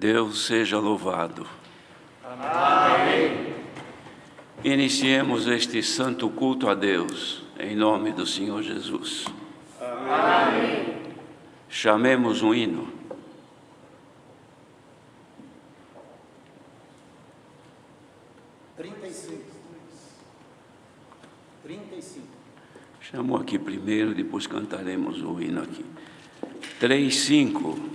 Deus seja louvado. Amém. Iniciemos este santo culto a Deus, em nome do Senhor Jesus. Amém. Chamemos um hino. Chamou aqui primeiro, depois cantaremos o hino aqui. 35.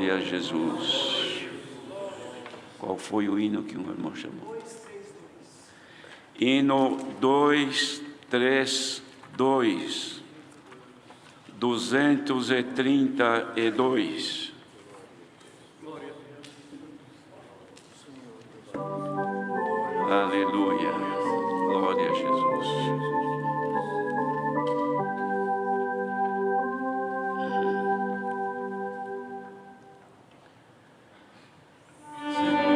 Glória a Jesus. Qual foi o hino que o irmão chamou? Hino 232. 232. Aleluia. Glória a Jesus. Amém.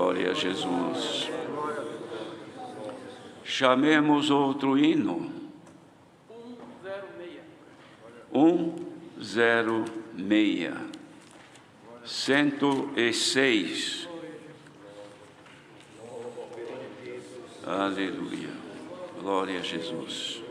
Glória a Jesus. Chamemos outro hino. 106. 106. Aleluia. Glória a Jesus.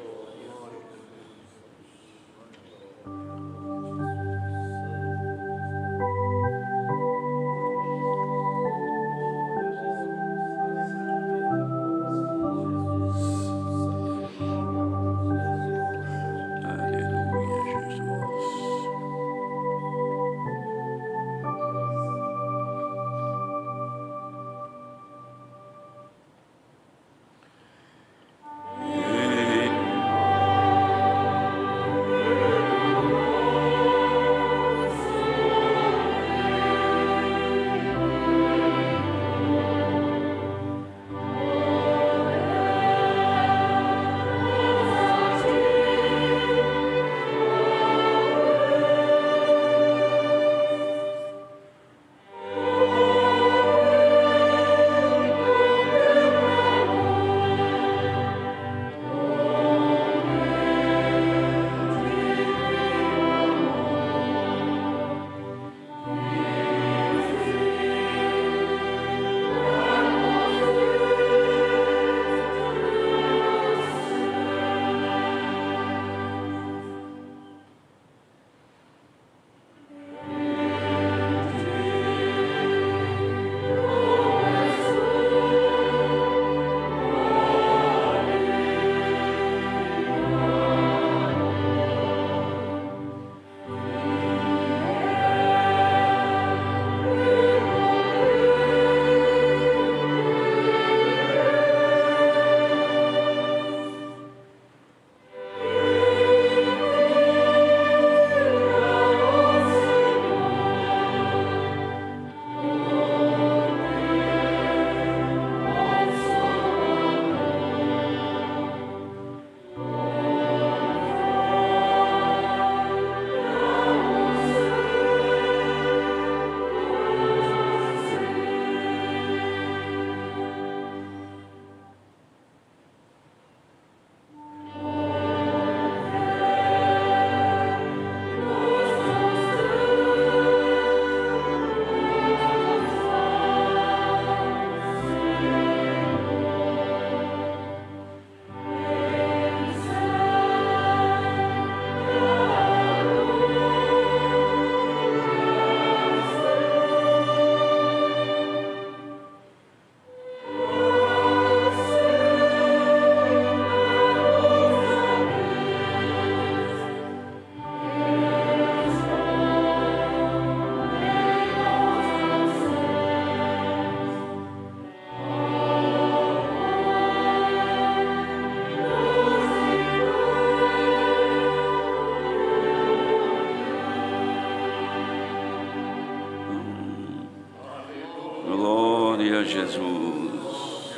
Glória a Jesus.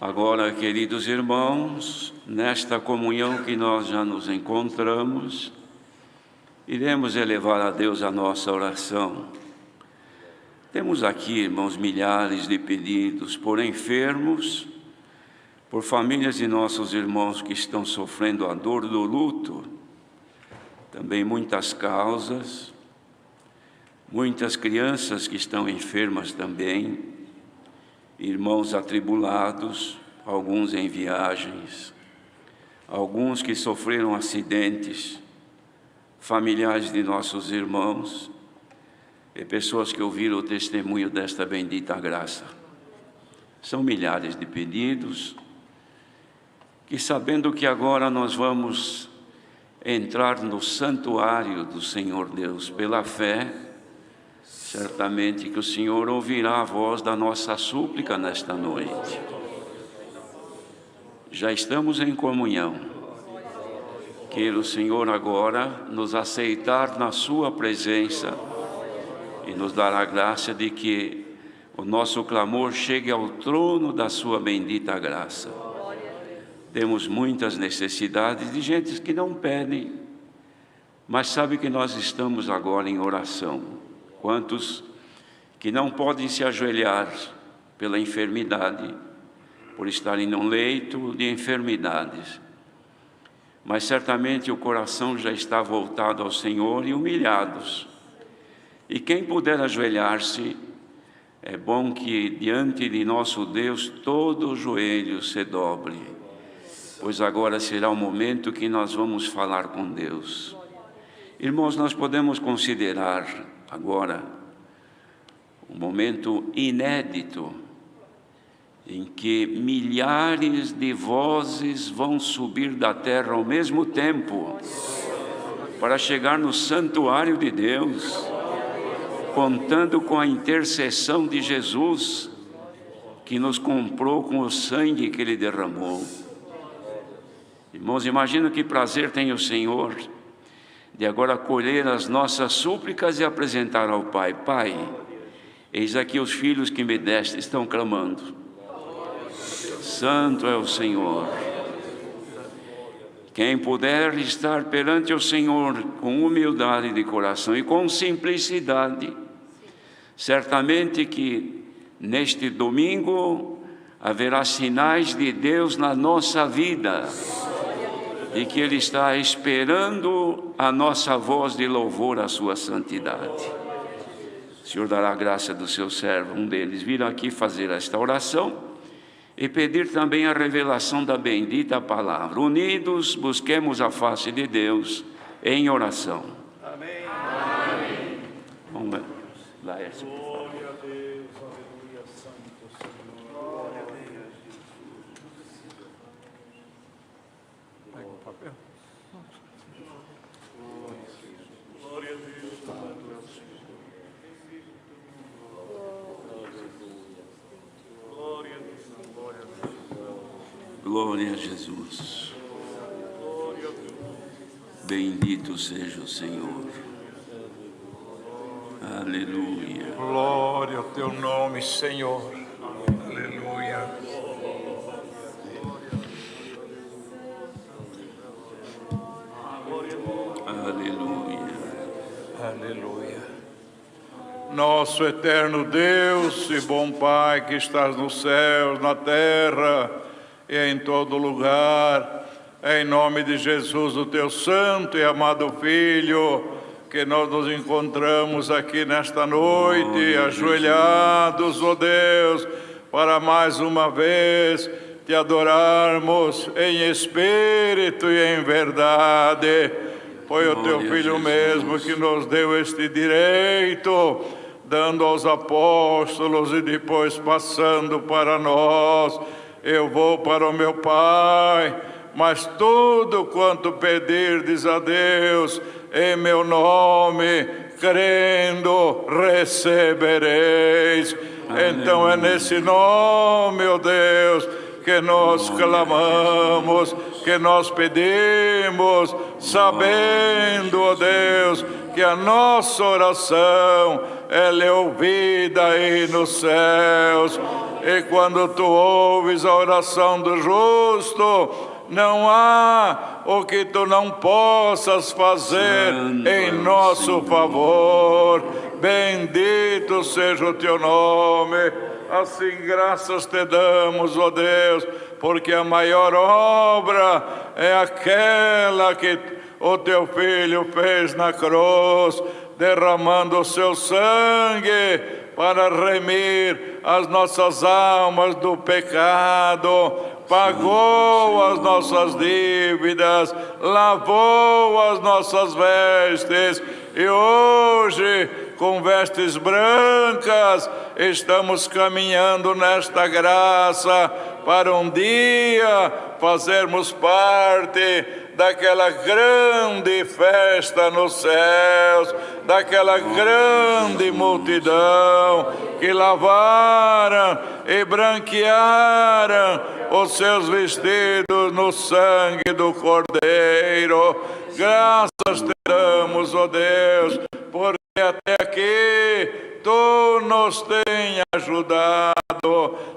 Agora, queridos irmãos, nesta comunhão que nós já nos encontramos, iremos elevar a Deus a nossa oração. Temos aqui, irmãos, milhares de pedidos por enfermos, por famílias de nossos irmãos que estão sofrendo a dor do luto, também muitas causas, muitas crianças que estão enfermas também, irmãos atribulados, alguns em viagens, alguns que sofreram acidentes, familiares de nossos irmãos e pessoas que ouviram o testemunho desta bendita graça. São milhares de pedidos que, sabendo que agora nós vamos entrar no santuário do Senhor Deus pela fé, certamente que o Senhor ouvirá a voz da nossa súplica nesta noite. Já estamos em comunhão. Queira o Senhor agora nos aceitar na sua presença e nos dar a graça de que o nosso clamor chegue ao trono da sua bendita graça. Temos muitas necessidades de gente que não pedem, mas sabe que nós estamos agora em oração. Quantos que não podem se ajoelhar pela enfermidade, por estarem num leito de enfermidades. Mas certamente o coração já está voltado ao Senhor e humilhados. E quem puder ajoelhar-se, é bom que diante de nosso Deus todo o joelho se dobre, pois agora será o momento que nós vamos falar com Deus. Irmãos, nós podemos considerar agora um momento inédito em que milhares de vozes vão subir da terra ao mesmo tempo para chegar no santuário de Deus, contando com a intercessão de Jesus, que nos comprou com o sangue que Ele derramou. Irmãos, imagina que prazer tem o Senhor de agora acolher as nossas súplicas e apresentar ao Pai. Pai, eis aqui os filhos que me deste, estão clamando. Santo é o Senhor. Quem puder estar perante o Senhor com humildade de coração e com simplicidade, certamente que neste domingo haverá sinais de Deus na nossa vida e que Ele está esperando a nossa voz de louvor à sua santidade. O Senhor dará a graça do seu servo, um deles, vir aqui fazer esta oração e pedir também a revelação da bendita palavra. Unidos, busquemos a face de Deus em oração. Amém. Amém. Vamos lá, Laércio. Glória a Deus, aleluia, santo Senhor. Glória a Deus. Pega o papel. Glória a Deus, santo é o Senhor. Glória a Deus, glória a Deus. Glória a Jesus. Glória a Deus. Bendito seja o Senhor. Aleluia. Glória ao teu nome, Senhor. Aleluia. Aleluia. Aleluia. Nosso eterno Deus e bom Pai que estás nos céus, na terra e em todo lugar, em nome de Jesus, o teu santo e amado Filho, que nós nos encontramos aqui nesta noite, ajoelhados, ó Deus, para mais uma vez te adorarmos em espírito e em verdade. Foi o teu Filho mesmo que nos deu este direito, dando aos apóstolos e depois passando para nós. Eu vou para o meu Pai, mas tudo quanto pedirdes a Deus em meu nome, crendo, recebereis. Então é nesse nome, ó Deus, que nós clamamos, que nós pedimos, sabendo, ó Deus, que a nossa oração ela é ouvida aí nos céus. E quando tu ouves a oração do justo, não há o que tu não possas fazer em nosso favor. Bendito seja o teu nome. Assim graças te damos, ó Deus, porque a maior obra é aquela que o teu Filho fez na cruz, derramando o seu sangue para remir as nossas almas do pecado, pagou as nossas dívidas, lavou as nossas vestes, e hoje, com vestes brancas, estamos caminhando nesta graça para um dia fazermos parte daquela grande festa nos céus, daquela grande multidão que lavaram e branquearam os seus vestidos no sangue do Cordeiro. Graças te damos, ó Deus, porque até aqui tu nos tens ajudado.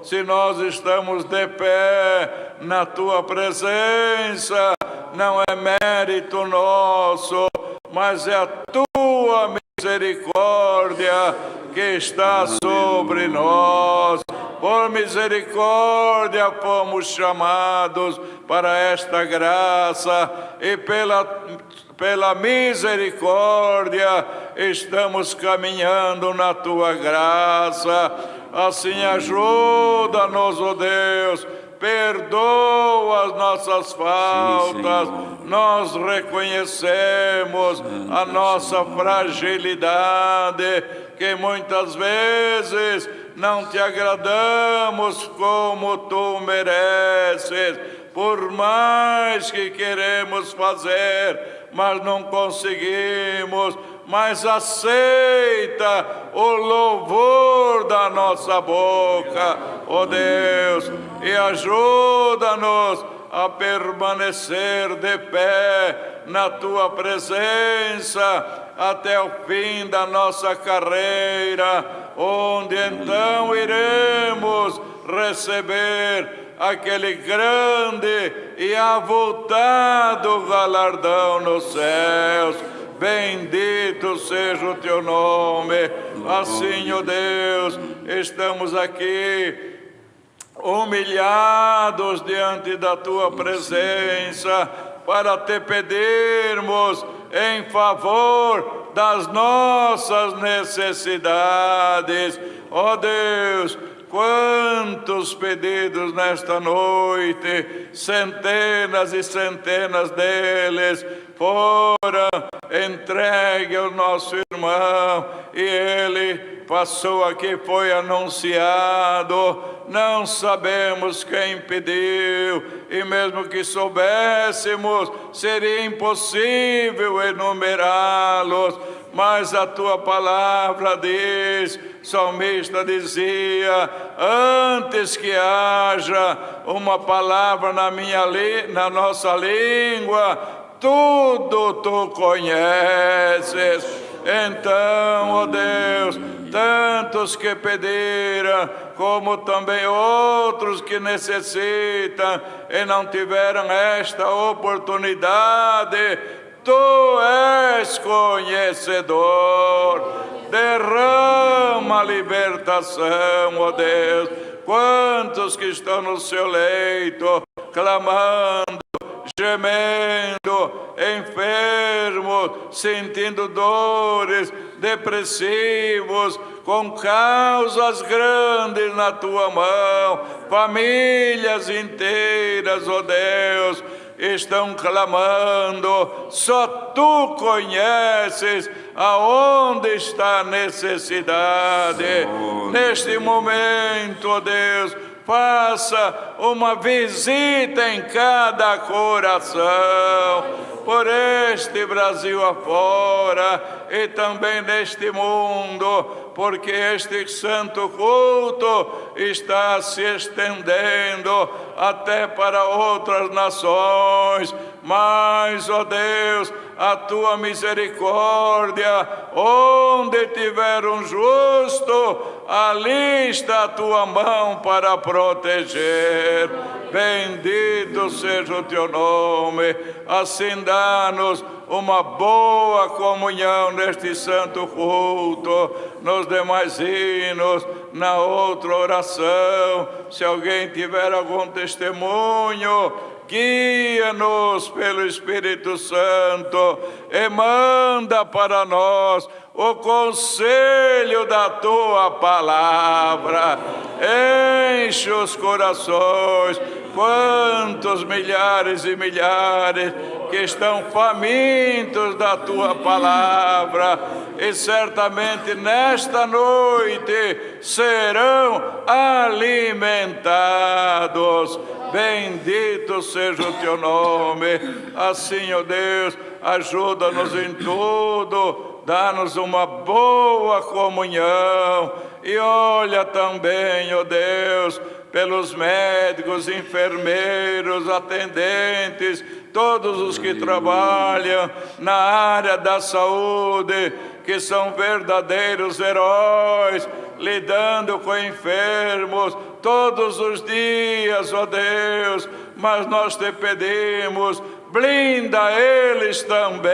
Se nós estamos de pé na tua presença, não é mérito nosso, mas é a tua misericórdia que está sobre nós. Por misericórdia fomos chamados para esta graça e pela misericórdia estamos caminhando na Tua graça. Assim ajuda-nos, ó Deus, perdoa as nossas faltas. Nós reconhecemos a nossa fragilidade, que muitas vezes não Te agradamos como Tu mereces. Por mais que queremos fazer, mas não conseguimos. Mas aceita o louvor da nossa boca, ó Deus, e ajuda-nos a permanecer de pé na Tua presença até o fim da nossa carreira, onde então iremos receber aquele grande e avultado galardão nos céus. Bendito seja o Teu nome. Assim, ó Deus, estamos aqui humilhados diante da Tua presença para Te pedirmos em favor das nossas necessidades. Ó Deus, quantos pedidos nesta noite, centenas e centenas deles foram entregue ao nosso irmão, e ele passou aqui, foi anunciado. Não sabemos quem pediu, e mesmo que soubéssemos, seria impossível enumerá-los. Mas a Tua palavra diz, o salmista dizia: antes que haja uma palavra na nossa língua, tudo Tu conheces. Então, ó Deus, tantos que pediram, como também outros que necessitam e não tiveram esta oportunidade, Tu és conhecedor. Derrama a libertação, ó Deus. Quantos que estão no seu leito, clamando, gemendo, enfermos, sentindo dores, depressivos, com causas grandes na Tua mão, famílias inteiras, ó Deus, estão clamando. Só Tu conheces aonde está a necessidade. Neste momento, ó Deus, faça uma visita em cada coração, por este Brasil afora e também neste mundo, porque este santo culto está se estendendo até para outras nações. Mas, ó Deus, a Tua misericórdia, onde tiver um justo, ali está a Tua mão para proteger. Bendito seja o Teu nome. Assim dá-nos uma boa comunhão neste santo culto, nos demais hinos, na outra oração. Se alguém tiver algum testemunho, guia-nos pelo Espírito Santo e manda para nós o conselho da Tua palavra. Enche os corações. Quantos milhares e milhares que estão famintos da Tua palavra, e certamente nesta noite serão alimentados. Bendito seja o Teu nome. Assim, ó Deus, ajuda-nos em tudo, dá-nos uma boa comunhão. E olha também, ó Deus, pelos médicos, enfermeiros, atendentes, todos os que trabalham na área da saúde, que são verdadeiros heróis, lidando com enfermos todos os dias, ó Deus. Mas nós Te pedimos, blinda eles também,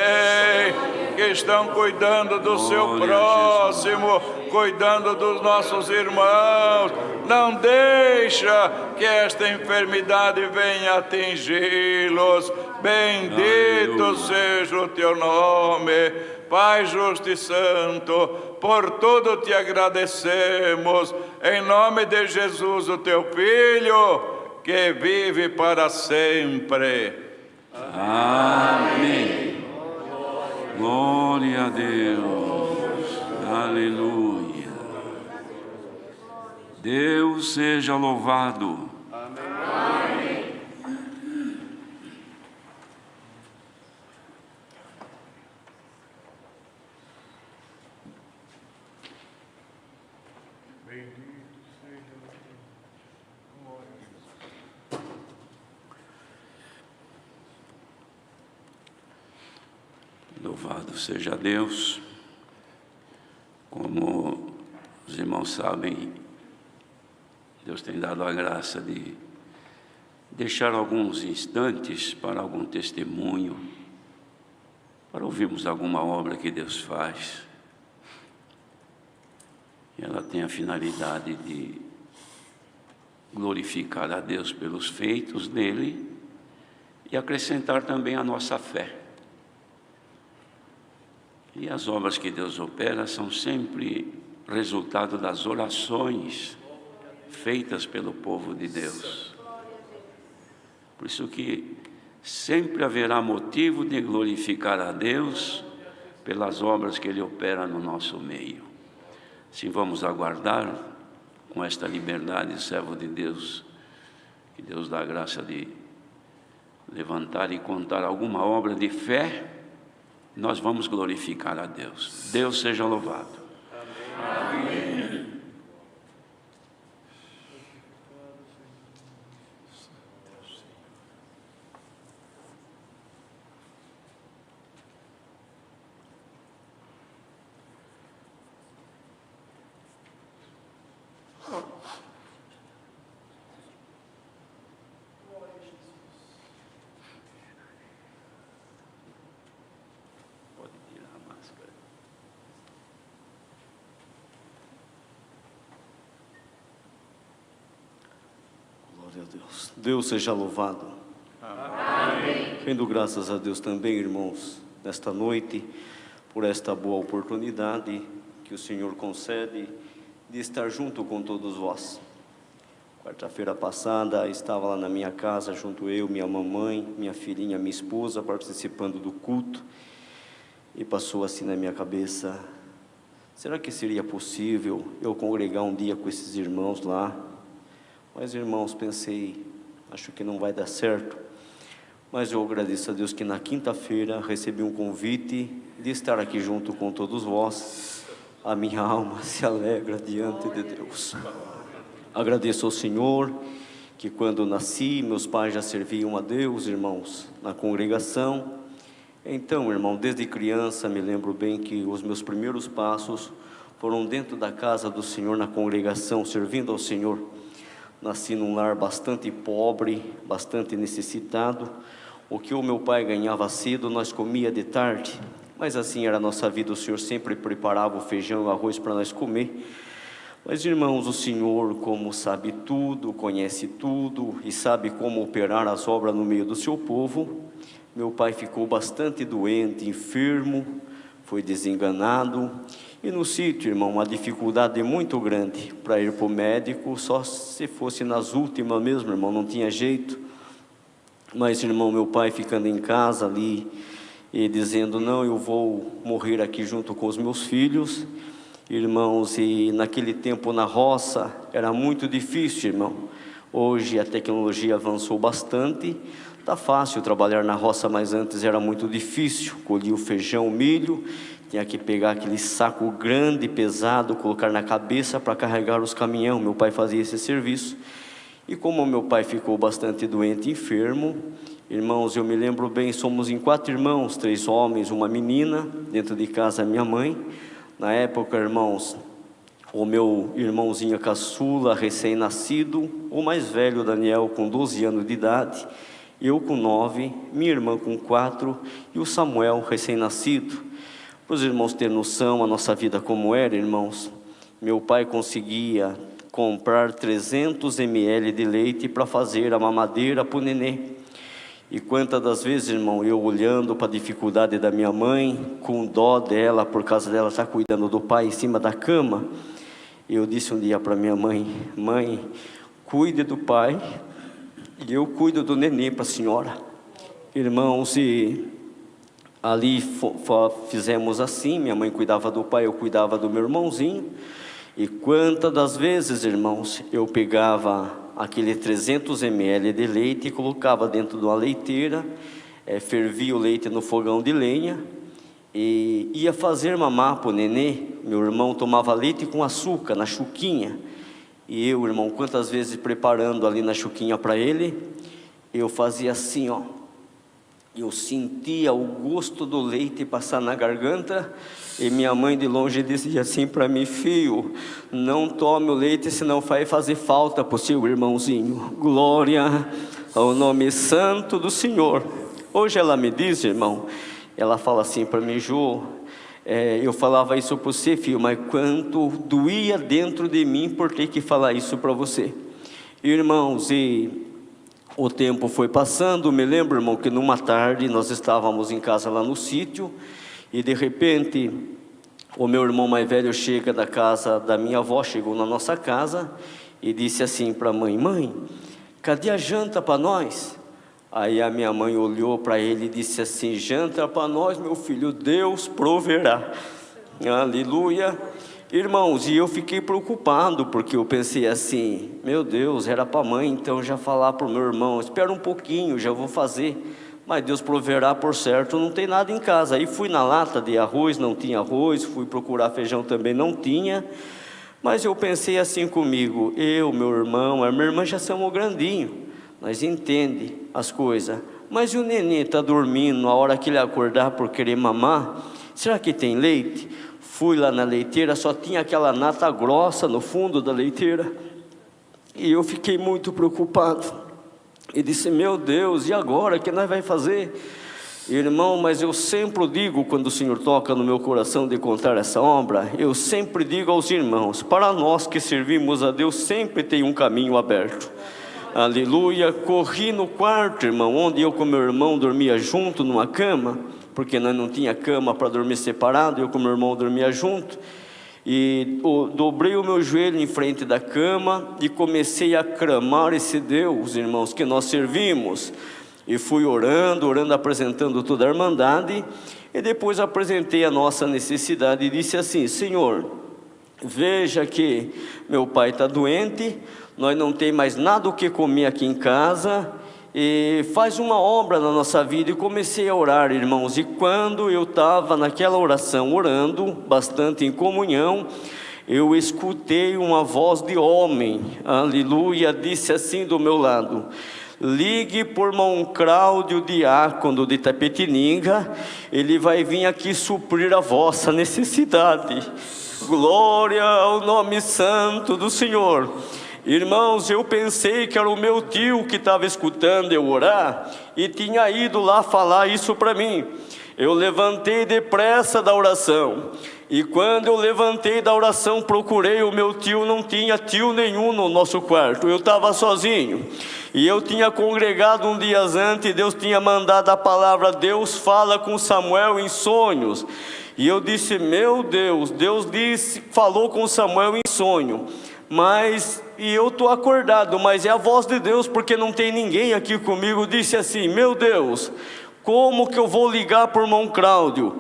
que estão cuidando do seu próximo, cuidando dos nossos irmãos. Não deixa que esta enfermidade venha atingi-los. Bendito seja o teu nome, Pai justo e santo, por tudo te agradecemos, em nome de Jesus, o teu Filho, que vive para sempre. Amém. Glória a Deus. Aleluia. Deus seja louvado. Amém. Louvado seja Deus. Como os irmãos sabem, Deus tem dado a graça de deixar alguns instantes para algum testemunho, para ouvirmos alguma obra que Deus faz. Ela tem a finalidade de glorificar a Deus pelos feitos dele e acrescentar também a nossa fé. E as obras que Deus opera são sempre resultado das orações feitas pelo povo de Deus. Por isso que sempre haverá motivo de glorificar a Deus pelas obras que Ele opera no nosso meio. Assim vamos aguardar com esta liberdade, servo de Deus, que Deus dá a graça de levantar e contar alguma obra de fé. Nós vamos glorificar a Deus. Deus seja louvado. Amém. Deus seja louvado. Amém. Rendo graças a Deus também, irmãos, nesta noite, por esta boa oportunidade que o Senhor concede de estar junto com todos vós. Quarta-feira passada, estava lá na minha casa, junto eu, minha mamãe, minha filhinha, minha esposa, participando do culto, e passou assim na minha cabeça: será que seria possível eu congregar um dia com esses irmãos lá? Mas, irmãos, pensei, acho que não vai dar certo. Mas eu agradeço a Deus que na quinta-feira recebi um convite de estar aqui junto com todos vós. A minha alma se alegra diante de Deus. Agradeço ao Senhor que quando nasci, meus pais já serviam a Deus, irmãos, na congregação. Então, irmão, desde criança me lembro bem que os meus primeiros passos foram dentro da casa do Senhor, na congregação, servindo ao Senhor. Nasci num lar bastante pobre, bastante necessitado. O que o meu pai ganhava cedo, nós comia de tarde. Mas assim era a nossa vida, o Senhor sempre preparava o feijão e o arroz para nós comer. Mas, irmãos, o Senhor, como sabe tudo, conhece tudo e sabe como operar as obras no meio do seu povo, meu pai ficou bastante doente, enfermo, foi desenganado. E no sítio, irmão, uma dificuldade muito grande para ir para o médico, só se fosse nas últimas mesmo, irmão, não tinha jeito. Mas, irmão, meu pai ficando em casa ali e dizendo: não, eu vou morrer aqui junto com os meus filhos. Irmãos, e naquele tempo na roça era muito difícil, irmão. Hoje a tecnologia avançou bastante, está fácil trabalhar na roça, mas antes era muito difícil. Colhia o feijão, o milho, tinha que pegar aquele saco grande, pesado, colocar na cabeça para carregar os caminhões. Meu pai fazia esse serviço. E como meu pai ficou bastante doente, enfermo, irmãos, eu me lembro bem, somos em 4 irmãos, 3 homens, uma menina, dentro de casa minha mãe. Na época, irmãos, o meu irmãozinho caçula, recém-nascido, o mais velho, Daniel, com 12 anos de idade, eu com 9, minha irmã com 4 e o Samuel recém-nascido. Para os irmãos terem noção, a nossa vida como era, irmãos, meu pai conseguia comprar 300 ml de leite para fazer a mamadeira para o nenê. E quantas das vezes, irmão, eu olhando para a dificuldade da minha mãe, com dó dela, por causa dela estar cuidando do pai em cima da cama, eu disse um dia para minha mãe: mãe, cuide do pai e eu cuido do neném para a senhora. Irmãos, e ali fizemos assim, minha mãe cuidava do pai, eu cuidava do meu irmãozinho. E quantas das vezes, irmãos, eu pegava aquele 300 ml de leite e colocava dentro de uma leiteira, fervia o leite no fogão de lenha e ia fazer mamar para o nenê. Meu irmão tomava leite com açúcar na chuquinha, e eu, irmão, quantas vezes preparando ali na chuquinha para ele, eu fazia assim, ó, eu sentia o gosto do leite passar na garganta, e minha mãe de longe dizia assim para mim: filho, não tome o leite, senão vai fazer falta para o seu irmãozinho. Glória ao nome santo do Senhor. Hoje ela me diz, irmão, ela fala assim para mim: Jô, eu falava isso para você, filho, mas quanto doía dentro de mim por ter que falar isso para você. Irmãos, e o tempo foi passando. Me lembro, irmão, que numa tarde nós estávamos em casa lá no sítio, e de repente o meu irmão mais velho chega da casa da minha avó, chegou na nossa casa e disse assim para a mãe: mãe, cadê a janta para nós? Aí a minha mãe olhou para ele e disse assim: janta para nós, meu filho, Deus proverá. Aleluia. Irmãos, e eu fiquei preocupado, porque eu pensei assim: meu Deus, era para a mãe então já falar para o meu irmão: espera um pouquinho, já vou fazer. Mas Deus proverá, por certo, não tem nada em casa. Aí fui na lata de arroz, não tinha arroz, fui procurar feijão, também não tinha. Mas eu pensei assim comigo: eu, meu irmão, a minha irmã já somos grandinho, nós entendemos as coisas. Mas e o neném está dormindo, a hora que ele acordar por querer mamar, será que tem leite? Fui lá na leiteira, só tinha aquela nata grossa no fundo da leiteira. E eu fiquei muito preocupado. E disse: meu Deus, e agora, o que nós vamos fazer? Irmão, mas eu sempre digo, quando o Senhor toca no meu coração de contar essa obra, eu sempre digo aos irmãos: para nós que servimos a Deus, sempre tem um caminho aberto. Aleluia. Corri no quarto, irmão, onde eu com meu irmão dormia junto numa cama, porque nós não tinha cama para dormir separado, eu com meu irmão dormia junto. E dobrei o meu joelho em frente da cama e comecei a clamar esse Deus, irmãos, que nós servimos. E fui orando, apresentando toda a irmandade. E depois apresentei a nossa necessidade e disse assim: Senhor, veja que meu pai está doente, nós não temos mais nada o que comer aqui em casa, e faz uma obra na nossa vida. E comecei a orar, irmãos, e quando eu estava naquela oração, orando, bastante em comunhão, eu escutei uma voz de homem, aleluia, disse assim do meu lado: ligue por irmão Cláudio, diácono de Itapetininga, ele vai vir aqui suprir a vossa necessidade. Glória ao nome santo do Senhor. Irmãos, eu pensei que era o meu tio que estava escutando eu orar e tinha ido lá falar isso para mim. Eu levantei depressa da oração, e quando eu levantei da oração, procurei o meu tio. Não tinha tio nenhum no nosso quarto, eu estava sozinho. E eu tinha congregado um dia antes, e Deus tinha mandado a palavra: Deus fala com Samuel em sonhos. E eu disse: meu Deus, Deus falou com Samuel em sonho, e eu estou acordado, mas é a voz de Deus, porque não tem ninguém aqui comigo. Disse assim: meu Deus, como que eu vou ligar para o irmão Cláudio?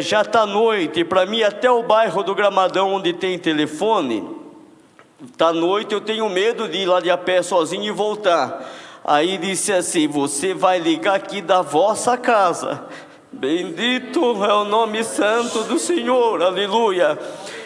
Já está noite, para mim até o bairro do Gramadão, onde tem telefone, está noite, eu tenho medo de ir lá de a pé sozinho e voltar. Aí disse assim: você vai ligar aqui da vossa casa. Bendito é o nome santo do Senhor, aleluia.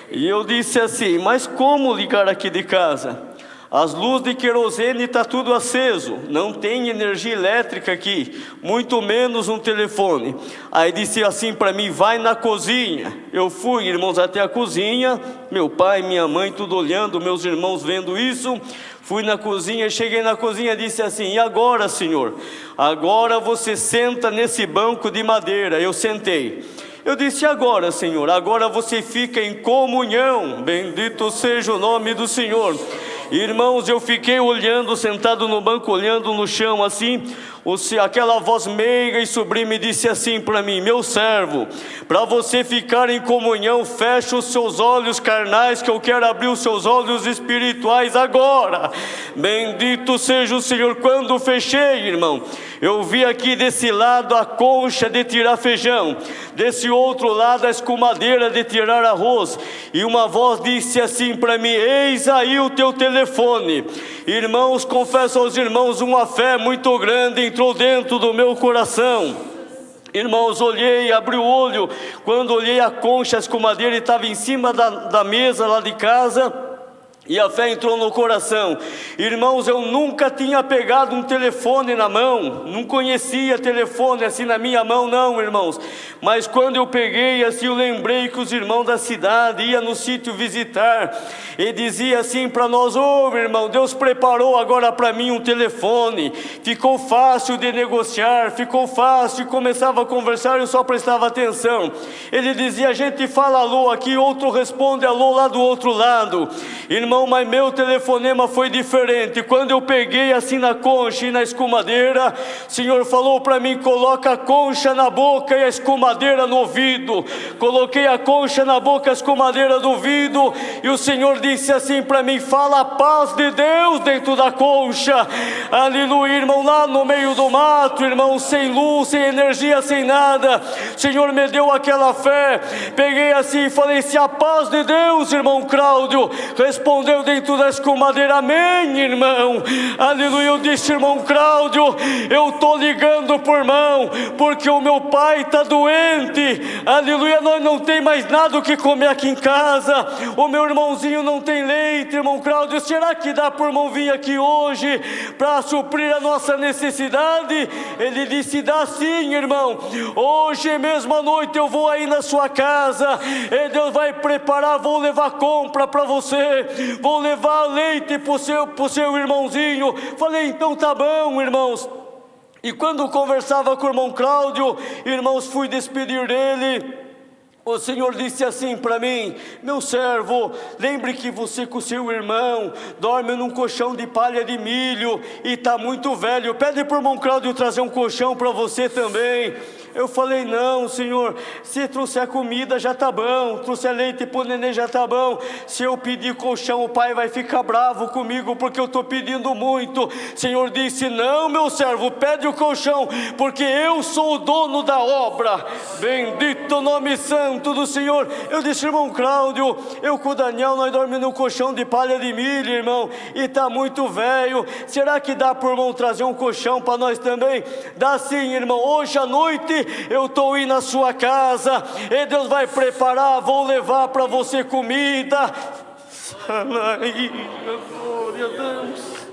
E eu disse assim: mas como ligar aqui de casa? As luzes de querosene está tudo aceso, não tem energia elétrica aqui, muito menos um telefone. Aí disse assim para mim, vai na cozinha. Eu fui, irmãos, até a cozinha, meu pai, minha mãe, tudo olhando, meus irmãos vendo isso. Fui na cozinha, cheguei na cozinha e disse assim, e agora, Senhor? Agora você senta nesse banco de madeira. Eu sentei. Eu disse, agora, Senhor, agora você fica em comunhão. Bendito seja o nome do Senhor. Irmãos, eu fiquei olhando, sentado no banco, olhando no chão assim. Aquela voz meiga e sublime disse assim para mim, meu servo, para você ficar em comunhão, feche os seus olhos carnais, que eu quero abrir os seus olhos espirituais agora. Bendito seja o Senhor. Quando fechei, irmão, eu vi aqui desse lado a concha de tirar feijão, desse outro lado a escumadeira de tirar arroz, e uma voz disse assim para mim, eis aí o teu telefone. Irmãos, confesso aos irmãos, uma fé muito grande entrou dentro do meu coração. Irmãos, olhei, abri o olho, quando olhei a concha, a escumadeira estava em cima da mesa lá de casa, e a fé entrou no coração. Irmãos, eu nunca tinha pegado um telefone na mão, não conhecia telefone assim na minha mão, não, irmãos. Mas quando eu peguei assim, eu lembrei que os irmãos da cidade iam no sítio visitar, e dizia assim para nós, irmão, Deus preparou agora para mim um telefone, ficou fácil de negociar, ficou fácil, começava a conversar, eu só prestava atenção. Ele dizia, a gente fala alô aqui, outro responde alô lá do outro lado. Irmão, mas meu telefonema foi diferente. Quando eu peguei assim na concha e na escumadeira, o Senhor falou para mim, coloca a concha na boca e a escumadeira no ouvido. Coloquei a concha na boca, a escumadeira no ouvido, e o Senhor disse assim para mim, fala a paz de Deus dentro da concha. Aleluia, irmão, lá no meio do mato, irmão, sem luz, sem energia, sem nada, o Senhor me deu aquela fé. Peguei assim e falei, se a paz de Deus, irmão Cláudio, respondeu dentro da escumadeira, amém, irmão. Aleluia. Eu disse, irmão Cláudio, eu estou ligando por mão, porque o meu pai está doente. Aleluia. Nós não tem mais nada o que comer aqui em casa, o meu irmãozinho não tem leite, irmão Cláudio, será que dá por mão vir aqui hoje para suprir a nossa necessidade? Ele disse, dá sim, irmão, hoje mesmo à noite eu vou aí na sua casa, e Deus vai preparar, vou levar compra para você, vou levar leite para o seu irmãozinho. Falei, então tá bom, irmãos. E quando conversava com o irmão Cláudio, irmãos, fui despedir dele, o Senhor disse assim para mim, meu servo, lembre que você com seu irmão dorme num colchão de palha de milho e está muito velho, pede para o irmão Cláudio trazer um colchão para você também. Eu falei, não, Senhor, se trouxer comida já está bom, trouxer leite para o neném já está bom. Se eu pedir colchão, o pai vai ficar bravo comigo, porque eu estou pedindo muito. O Senhor disse, não, meu servo, pede o colchão, porque eu sou o dono da obra. Bendito o nome santo do Senhor. Eu disse, irmão Cláudio, eu com o Daniel, nós dormimos no colchão de palha de milho, irmão, e está muito velho. Será que dá para o irmão trazer um colchão para nós também? Dá sim, irmão. Hoje à noite eu estou indo na sua casa, e Deus vai preparar, vou levar para você comida. Glória a Deus.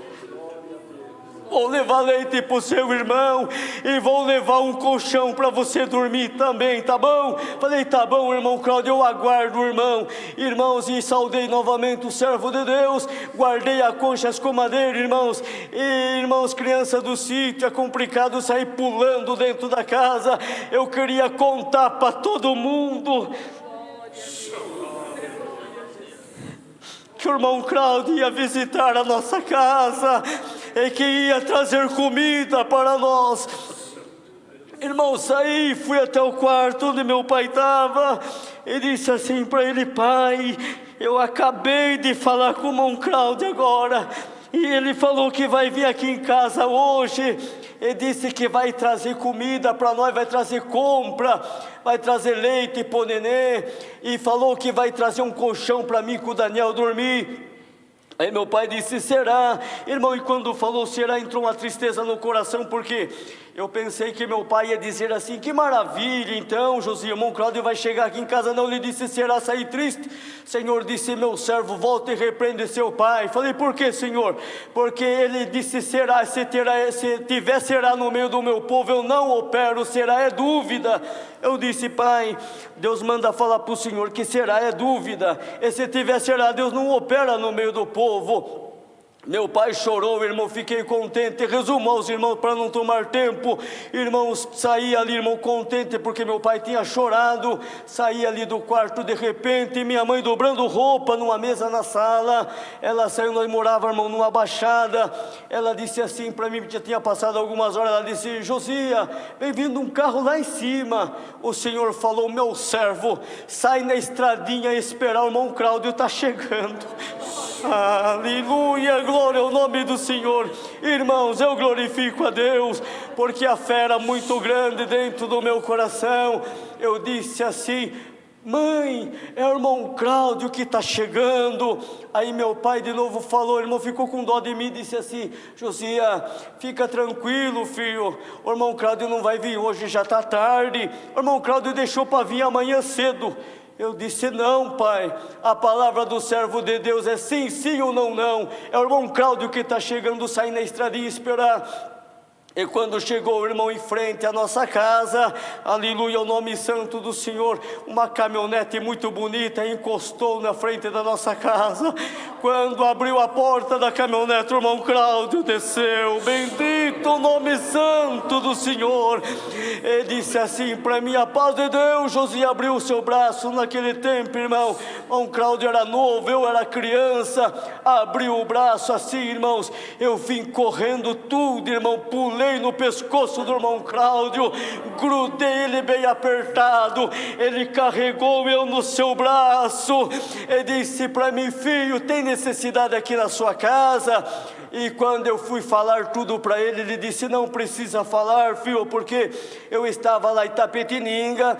Vou levar leite para o seu irmão, e vou levar um colchão para você dormir também, tá bom? Falei, tá bom, irmão Cláudio, eu aguardo, irmão. Irmãos, e saudei novamente o servo de Deus, guardei a concha, a escumadeira, irmãos. E, irmãos, criança do sítio, é complicado sair pulando dentro da casa. Eu queria contar para todo mundo que o irmão Cláudio ia visitar a nossa casa, e que ia trazer comida para nós. Irmão, saí, fui até o quarto onde meu pai estava, e disse assim para ele, pai, eu acabei de falar com o irmão Cláudio agora, e ele falou que vai vir aqui em casa hoje. Ele disse que vai trazer comida para nós, vai trazer compra, vai trazer leite para o nenê, e falou que vai trazer um colchão para mim com o Daniel dormir. Aí meu pai disse, será? Irmão, e quando falou será, entrou uma tristeza no coração, porque Eu pensei que meu pai ia dizer assim: que maravilha, então, Josias, irmão Cláudio vai chegar aqui em casa. Não, ele disse: será sair triste? Senhor disse: meu servo, volta e repreende seu pai. Falei: por que, Senhor? Porque ele disse: será, se tiver será no meio do meu povo, eu não opero, será é dúvida. Eu disse: pai, Deus manda falar para o Senhor que será é dúvida, e se tiver será, Deus não opera no meio do povo. Meu pai chorou, irmão, fiquei contente. Resumo aos irmãos para não tomar tempo. Irmãos, saí ali, irmão, contente porque meu pai tinha chorado. Saí ali do quarto de repente, minha mãe dobrando roupa numa mesa na sala. Ela saiu, nós morávamos, irmão, numa baixada. Ela disse assim para mim, já tinha passado algumas horas. Ela disse: Josias, vem vindo um carro lá em cima. O Senhor falou: meu servo, sai na estradinha esperar, o irmão Cláudio está chegando. Aleluia, glória ao nome do Senhor. Irmãos, eu glorifico a Deus, porque a fé era muito grande dentro do meu coração. Eu disse assim: mãe, é o irmão Cláudio que está chegando. Aí meu pai de novo falou, irmão, ficou com dó de mim, disse assim: Josias, fica tranquilo, filho, o irmão Cláudio não vai vir hoje, já está tarde. O irmão Cláudio deixou para vir amanhã cedo. Eu disse: não, pai, a palavra do servo de Deus é sim, sim ou não, não. É o irmão Cláudio que está chegando, sair na estradinha esperar. E quando chegou o irmão em frente à nossa casa, aleluia, o nome santo do Senhor, uma caminhonete muito bonita encostou na frente da nossa casa. Quando abriu a porta da caminhonete, o irmão Cláudio desceu. Bendito o nome santo do Senhor. E disse assim para mim: a paz de Deus. Josias abriu o seu braço. Naquele tempo, irmão, o irmão Cláudio era novo, eu era criança. Abriu o braço assim, irmãos, eu vim correndo tudo, irmão, pulei no pescoço do irmão Cláudio, grudei ele bem apertado. Ele carregou eu no seu braço e disse para mim: filho, tem necessidade aqui na sua casa? E quando eu fui falar tudo para ele, ele disse: não precisa falar, filho, porque eu estava lá em Itapetininga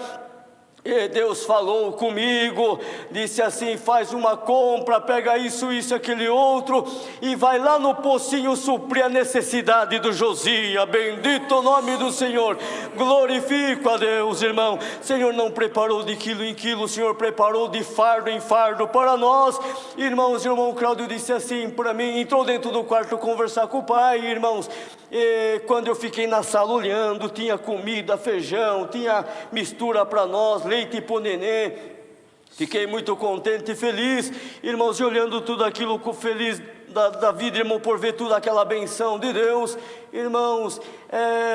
e Deus falou comigo, disse assim: faz uma compra, pega isso, aquele outro, e vai lá no pocinho suprir a necessidade do Josias. Bendito o nome do Senhor, glorifico a Deus, irmão. O Senhor não preparou de quilo em quilo, o Senhor preparou de fardo em fardo para nós, irmãos. O irmão Cláudio disse assim para mim, entrou dentro do quarto conversar com o pai, irmãos. E quando eu fiquei na sala olhando, tinha comida, feijão, tinha mistura para nós, leite para o nenê. Fiquei muito contente e feliz, irmãos, e olhando tudo aquilo feliz da vida, irmão, por ver toda aquela benção de Deus. Irmãos,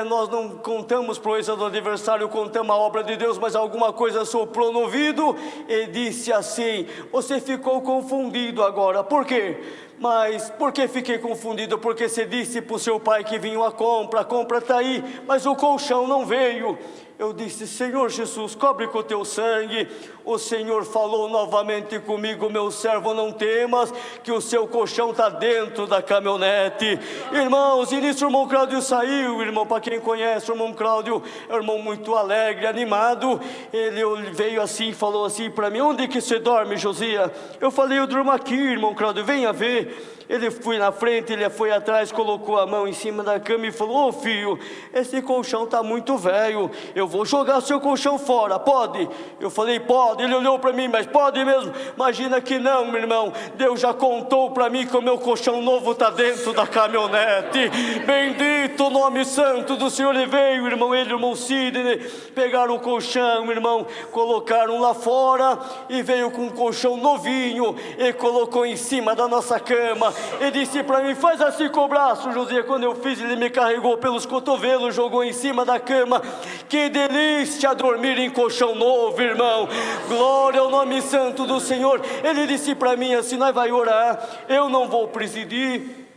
nós não contamos proeza do aniversário, contamos a obra de Deus, mas alguma coisa soprou no ouvido e disse assim: você ficou confundido agora. Por quê? Mas por que fiquei confundido? Porque você disse para o seu pai que vinha a compra está aí, mas o colchão não veio. Eu disse: Senhor Jesus, cobre com o teu sangue. O Senhor falou novamente comigo: meu servo, não temas, que o seu colchão está dentro da caminhonete. Irmãos, e nisso o irmão Cláudio saiu, irmão. Para quem conhece, o irmão Cláudio é um irmão muito alegre, animado. Ele veio assim e falou assim para mim: onde que você dorme, Josias? Eu falei: eu durmo aqui, irmão Cláudio, venha ver. Ele foi na frente, ele foi atrás, colocou a mão em cima da cama e falou: ô filho, esse colchão está muito velho, eu vou jogar o seu colchão fora, pode? Eu falei: pode. Ele olhou para mim: mas pode mesmo? Imagina que não, meu irmão. Deus já contou para mim que o meu colchão novo está dentro da caminhonete. Bendito o nome santo do Senhor. Ele veio, irmão, ele e o irmão Sidney, pegaram o colchão, irmão, colocaram lá fora e veio com um colchão novinho e colocou em cima da nossa cama. Ele disse para mim: faz assim com o braço, Josias. Quando eu fiz, ele me carregou pelos cotovelos, jogou em cima da cama. Que delícia dormir em colchão novo, irmão. Glória ao nome santo do Senhor. Ele disse para mim assim: nós vai orar, eu não vou presidir,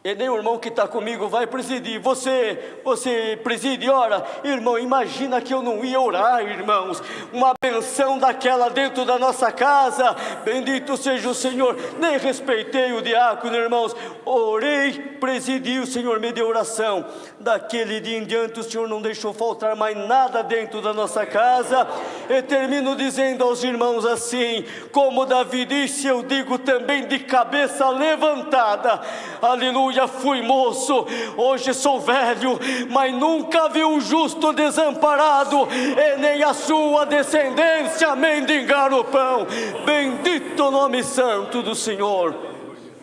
e nem o irmão que está comigo vai presidir. Você preside, ora. Irmão, imagina que eu não ia orar, irmãos. Uma benção daquela dentro da nossa casa. Bendito seja o Senhor. Nem respeitei o diácono, irmãos. Orei, presidi, o Senhor me deu oração. Daquele dia em diante, o Senhor não deixou faltar mais nada dentro da nossa casa. E termino dizendo aos irmãos assim: como Davi disse, eu digo também de cabeça levantada. Aleluia. aleluia, fui moço, hoje sou velho, mas nunca vi um justo desamparado, e nem a sua descendência mendigar o pão. Bendito o nome santo do Senhor.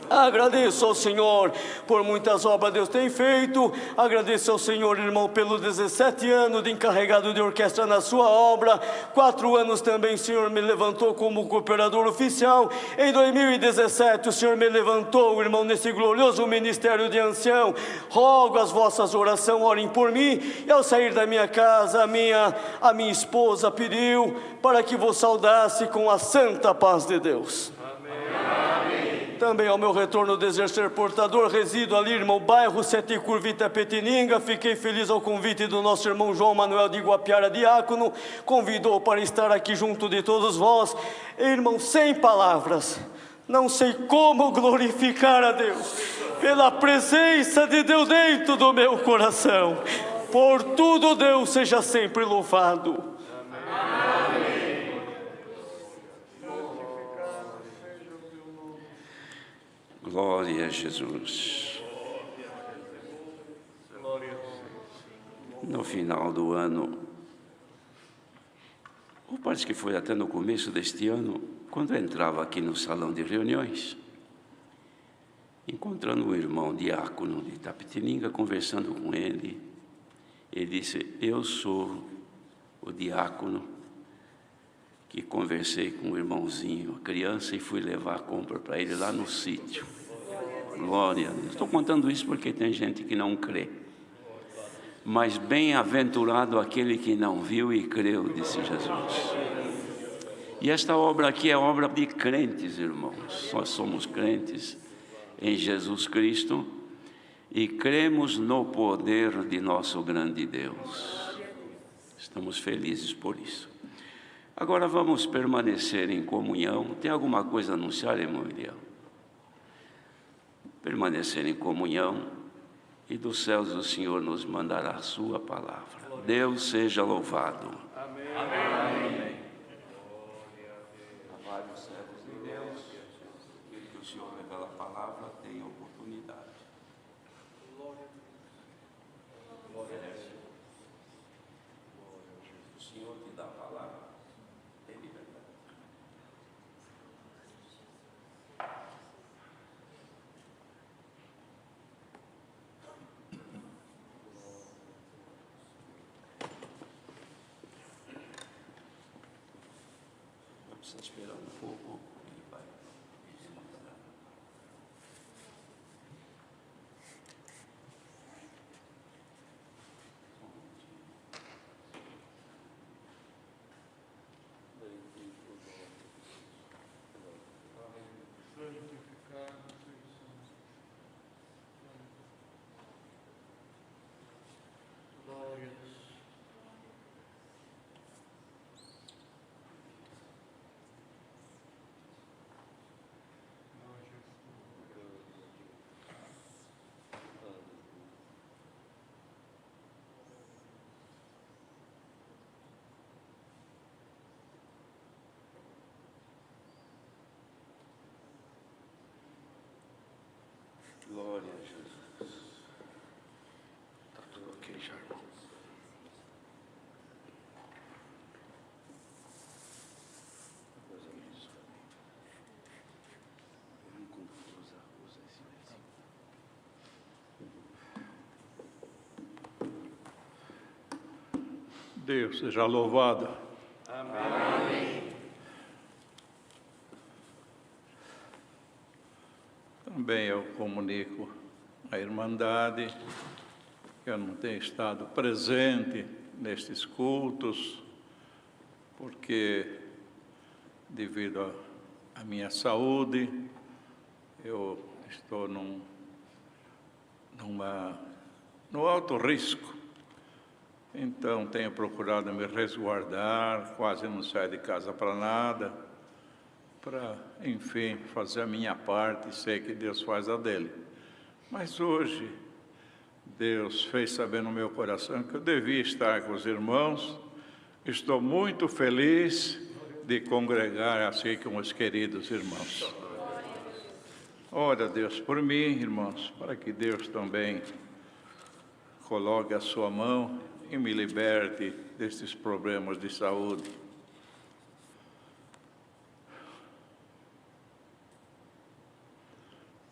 Agradeço ao Senhor por muitas obras Deus tem feito. Agradeço ao Senhor, irmão, pelos 17 anos de encarregado de orquestra na sua obra. 4 anos também o Senhor me levantou como cooperador oficial. Em 2017 o Senhor me levantou, irmão, nesse glorioso ministério de ancião. Rogo as vossas orações, orem por mim. E ao sair da minha casa, a minha esposa pediu para que vos saudasse com a santa paz de Deus. Também ao meu retorno desejo ser portador, resido ali, irmão, bairro Sete Curvita, Petininga. Fiquei feliz ao convite do nosso irmão João Manuel de Guapiara, diácono, convidou para estar aqui junto de todos vós. Irmão, sem palavras, não sei como glorificar a Deus, pela presença de Deus dentro do meu coração. Por tudo Deus seja sempre louvado. Glória a Jesus. No final do ano, ou parece que foi até no começo deste ano, quando eu entrava aqui no salão de reuniões, encontrando um irmão diácono de Itapetininga, conversando com ele, ele disse: eu sou o diácono que conversei com o irmãozinho, a criança, e fui levar a compra para ele lá no sítio. Glória a Deus. Estou contando isso porque tem gente que não crê. Mas bem-aventurado aquele que não viu e creu, disse Jesus. E esta obra aqui é obra de crentes, irmãos. Nós somos crentes em Jesus Cristo e cremos no poder de nosso grande Deus. Estamos felizes por isso. Agora vamos permanecer em comunhão. Tem alguma coisa a anunciar, irmão Eliel? Permanecer em comunhão, e dos céus o Senhor nos mandará a sua palavra. Deus seja louvado. Amém. Amém. Há vários servos de Deus, que o Senhor revela a palavra, tem oportunidade. Glória a Deus. O Senhor te dá a palavra, tem liberdade. Vamos esperar um pouco, ele vai deslizar. Glória a Jesus. Está tudo ok, já, irmão. Deus seja louvado. Amém. Também eu comunico à Irmandade que eu não tenho estado presente nestes cultos, porque devido à minha saúde, eu estou no alto risco. Então, tenho procurado me resguardar, quase não saio de casa para nada, para, enfim, fazer a minha parte e sei que Deus faz a dele. Mas hoje, Deus fez saber no meu coração que eu devia estar com os irmãos. Estou muito feliz de congregar assim com os queridos irmãos. Ora, Deus, por mim, irmãos, para que Deus também coloque a sua mão e me liberte destes problemas de saúde.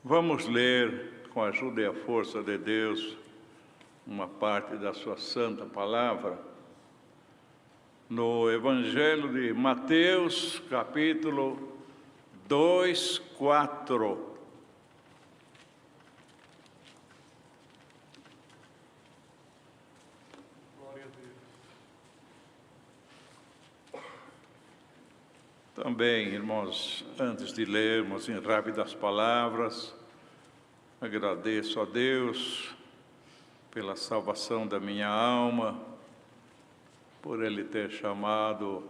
Vamos ler, com a ajuda e a força de Deus, uma parte da sua santa palavra, no Evangelho de Mateus, capítulo 2, 4. Glória a Deus. Também, irmãos, antes de lermos em rápidas palavras, agradeço a Deus pela salvação da minha alma, por Ele ter chamado,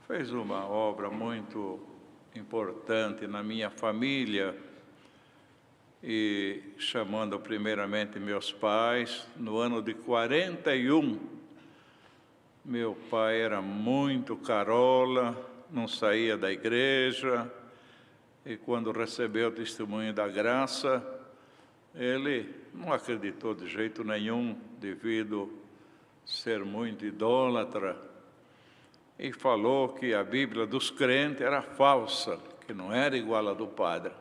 fez uma obra muito importante na minha família, e chamando primeiramente meus pais, no ano de 41, meu pai era muito carola, não saía da igreja, e quando recebeu o testemunho da graça, ele não acreditou de jeito nenhum, devido ser muito idólatra, e falou que a Bíblia dos crentes era falsa, que não era igual à do padre.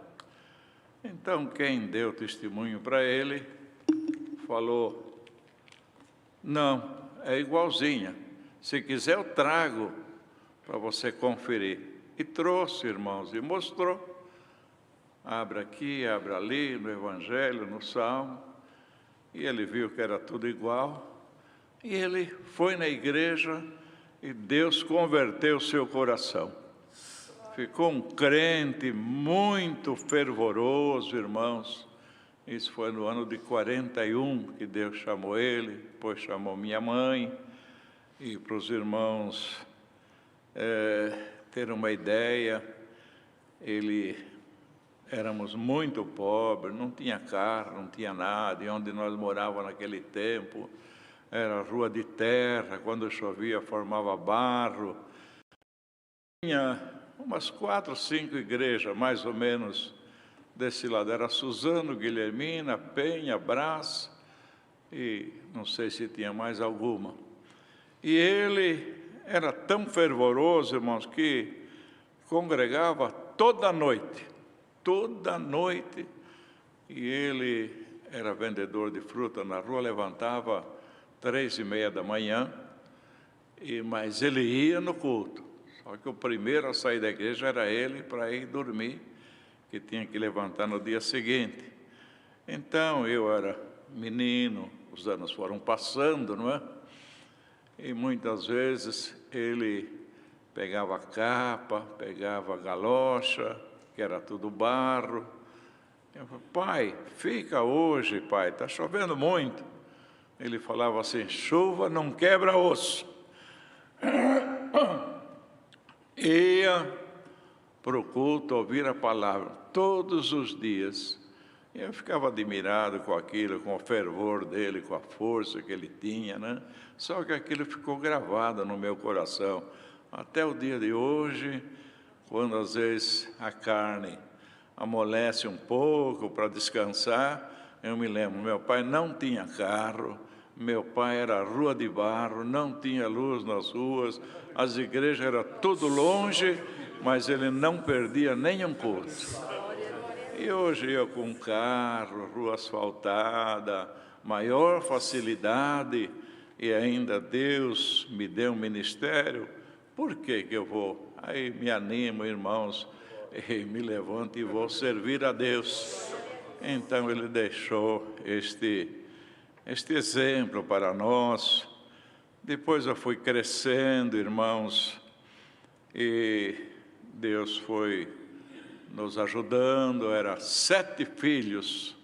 Então, quem deu testemunho para ele, falou, não, é igualzinha, se quiser eu trago para você conferir. E trouxe, irmãos, e mostrou. Abre aqui, abre ali, no Evangelho, no Salmo, e ele viu que era tudo igual, e ele foi na igreja e Deus converteu o seu coração. Ficou um crente muito fervoroso, irmãos. Isso foi no ano de 41 que Deus chamou ele, depois chamou minha mãe. E para os irmãos terem uma ideia, éramos muito pobres, não tinha carro, não tinha nada, e onde nós morávamos naquele tempo era rua de terra, quando chovia formava barro. Tinha umas 4, 5 igrejas, mais ou menos, desse lado. Era Suzano, Guilhermina, Penha, Brás, e não sei se tinha mais alguma. E ele era tão fervoroso, irmãos, que congregava toda noite, e ele era vendedor de fruta na rua, levantava 3:30 da manhã, mas ele ia no culto. Só que o primeiro a sair da igreja era ele para ir dormir, que tinha que levantar no dia seguinte. Então eu era menino, os anos foram passando, não é? E muitas vezes ele pegava capa, pegava galocha, que era tudo barro. Eu falei, pai, fica hoje, pai, está chovendo muito. Ele falava assim, chuva não quebra osso. Ia para o culto ouvir a palavra todos os dias. E eu ficava admirado com aquilo, com o fervor dele, com a força que ele tinha, né? Só que aquilo ficou gravado no meu coração. Até o dia de hoje, quando às vezes a carne amolece um pouco para descansar, eu me lembro, meu pai não tinha carro, meu pai era rua de barro, não tinha luz nas ruas, as igrejas eram tudo longe, mas ele não perdia nenhum culto. E hoje eu com carro, rua asfaltada, maior facilidade, e ainda Deus me deu um ministério, por que eu vou? Aí me animo, irmãos, e me levanto e vou servir a Deus. Então ele deixou este exemplo para nós. Depois eu fui crescendo, irmãos, e Deus foi nos ajudando. Eram 7 filhos,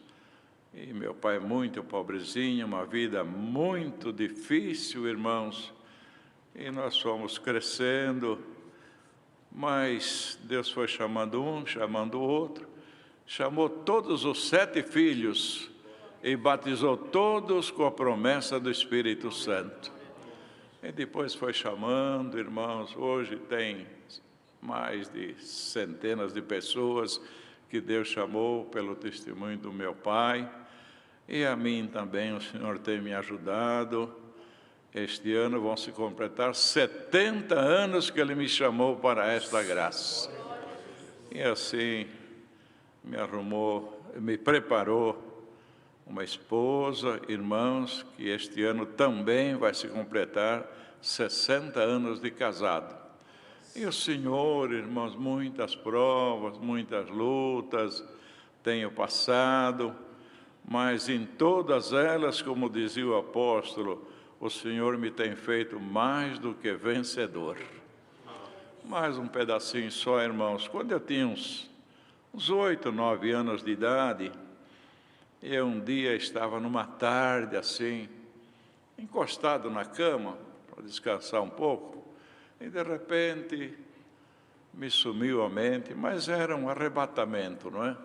e meu pai muito pobrezinho, uma vida muito difícil, irmãos, e nós fomos crescendo, mas Deus foi chamando um, chamando o outro, chamou todos os 7 filhos e batizou todos com a promessa do Espírito Santo. E depois foi chamando, irmãos, hoje tem mais de centenas de pessoas que Deus chamou pelo testemunho do meu pai, e a mim também o Senhor tem me ajudado. Este ano vão se completar 70 anos que Ele me chamou para esta graça. E assim me preparou uma esposa, irmãos, que este ano também vai se completar 60 anos de casado. E o Senhor, irmãos, muitas provas, muitas lutas tenho passado, mas em todas elas, como dizia o apóstolo, o Senhor me tem feito mais do que vencedor. Mais um pedacinho só, irmãos. Quando eu tinha uns 8, 9 anos de idade, eu um dia estava numa tarde assim, encostado na cama, para descansar um pouco, e de repente me sumiu a mente, mas era um arrebatamento, não é?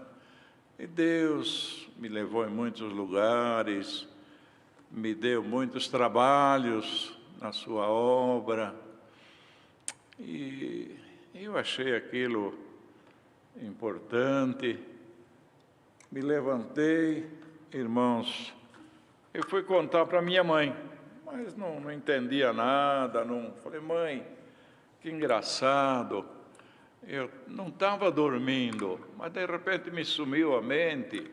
E Deus me levou em muitos lugares, me deu muitos trabalhos na sua obra, e eu achei aquilo importante. Me levantei, irmãos, eu fui contar para minha mãe, mas não entendia nada, falei, mãe, que engraçado, eu não estava dormindo, mas de repente me sumiu a mente,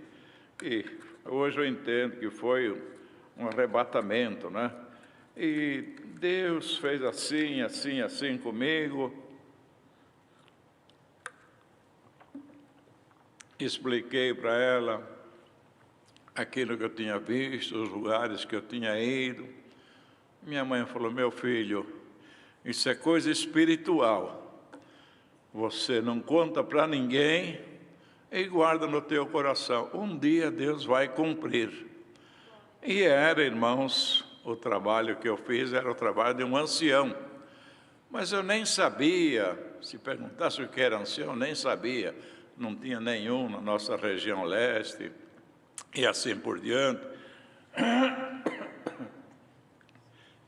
e hoje eu entendo que foi um arrebatamento, né? E Deus fez assim, assim, assim comigo. Expliquei para ela aquilo que eu tinha visto, os lugares que eu tinha ido. Minha mãe falou, meu filho, isso é coisa espiritual. Você não conta para ninguém e guarda no teu coração. Um dia Deus vai cumprir. E era, irmãos, o trabalho que eu fiz era o trabalho de um ancião. Mas eu nem sabia, se perguntasse o que era ancião, eu nem sabia. Não tinha nenhum na nossa região leste, e assim por diante.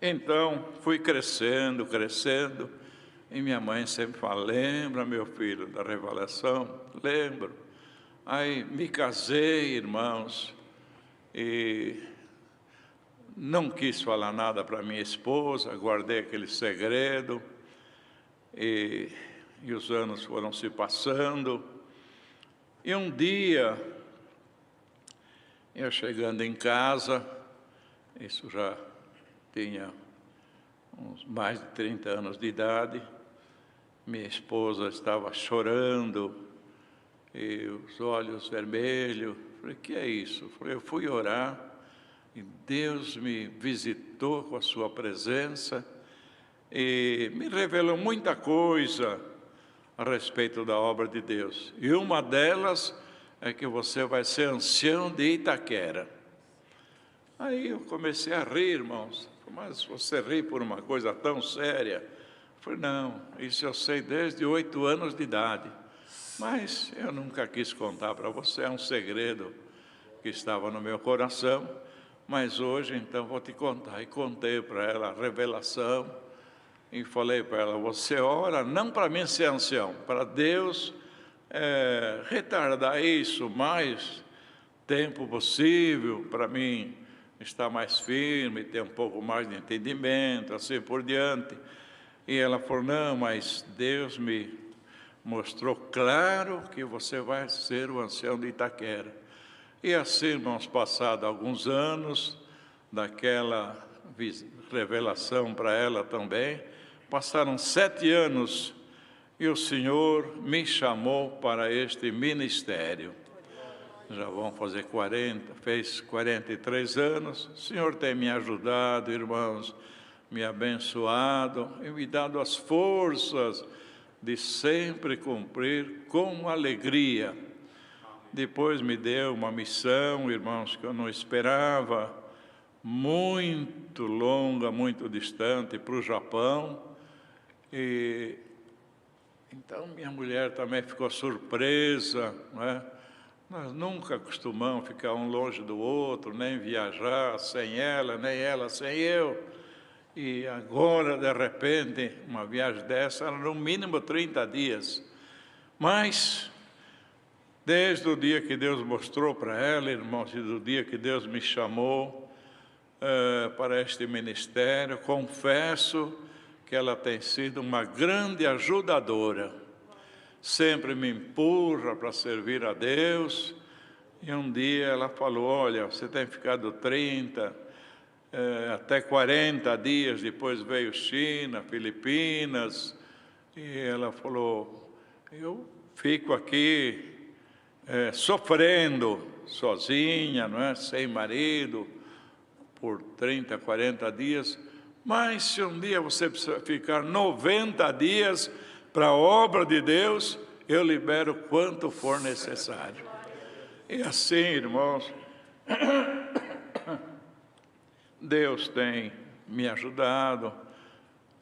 Então, fui crescendo, e minha mãe sempre fala, lembra, meu filho, da revelação? Lembro. Aí me casei, irmãos, e não quis falar nada para minha esposa, guardei aquele segredo, e os anos foram se passando. E um dia, eu chegando em casa, isso já tinha uns mais de 30 anos de idade, minha esposa estava chorando, e os olhos vermelhos. Falei, que é isso? Falei, eu fui orar, e Deus me visitou com a sua presença, e me revelou muita coisa a respeito da obra de Deus. E uma delas é que você vai ser ancião de Itaquera. Aí eu comecei a rir, irmãos. Mas você ri por uma coisa tão séria? Eu falei, não, isso eu sei desde 8 anos de idade. Mas eu nunca quis contar para você, é um segredo que estava no meu coração. Mas hoje, então, vou te contar. E contei para ela a revelação. E falei para ela, você ora não para mim ser ancião, para Deus retardar isso o mais tempo possível, para mim estar mais firme, ter um pouco mais de entendimento, assim por diante. E ela falou, não, mas Deus me mostrou claro que você vai ser o ancião de Itaquera. E assim, irmãos, passados alguns anos, daquela revelação para ela também, passaram 7 anos e o Senhor me chamou para este ministério. Já vão fazer 43 anos. O Senhor tem me ajudado, irmãos, me abençoado e me dado as forças de sempre cumprir com alegria. Depois me deu uma missão, irmãos, que eu não esperava, muito longa, muito distante, para o Japão. E então minha mulher também ficou surpresa, não é? Nós nunca costumamos ficar um longe do outro, nem viajar sem ela, nem ela sem eu. E agora, de repente, uma viagem dessa era no mínimo 30 dias. Mas Desde o dia que Deus mostrou para ela, irmãos, e do dia que Deus me chamou para este ministério, confesso que ela tem sido uma grande ajudadora. Sempre me empurra para servir a Deus. E um dia ela falou, olha, você tem ficado 30, até 40 dias, depois veio China, Filipinas, e ela falou, eu fico aqui sofrendo sozinha, não é? Sem marido, por 30, 40 dias, mas se um dia você precisa ficar 90 dias para a obra de Deus, eu libero quanto for necessário. E assim, irmãos, Deus tem me ajudado.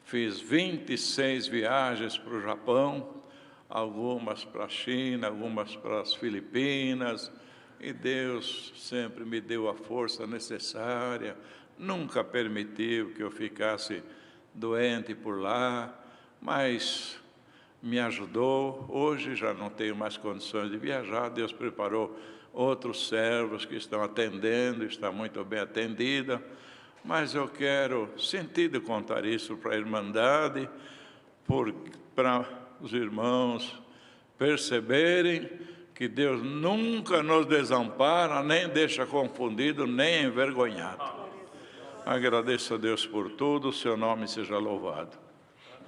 Fiz 26 viagens para o Japão, algumas para a China, algumas para as Filipinas, e Deus sempre me deu a força necessária, nunca permitiu que eu ficasse doente por lá, mas me ajudou. Hoje já não tenho mais condições de viajar, Deus preparou outros servos que estão atendendo, está muito bem atendida, mas eu quero sentir de contar isso para a Irmandade, para os irmãos perceberem que Deus nunca nos desampara, nem deixa confundido, nem envergonhado. Agradeço a Deus por tudo, seu nome seja louvado.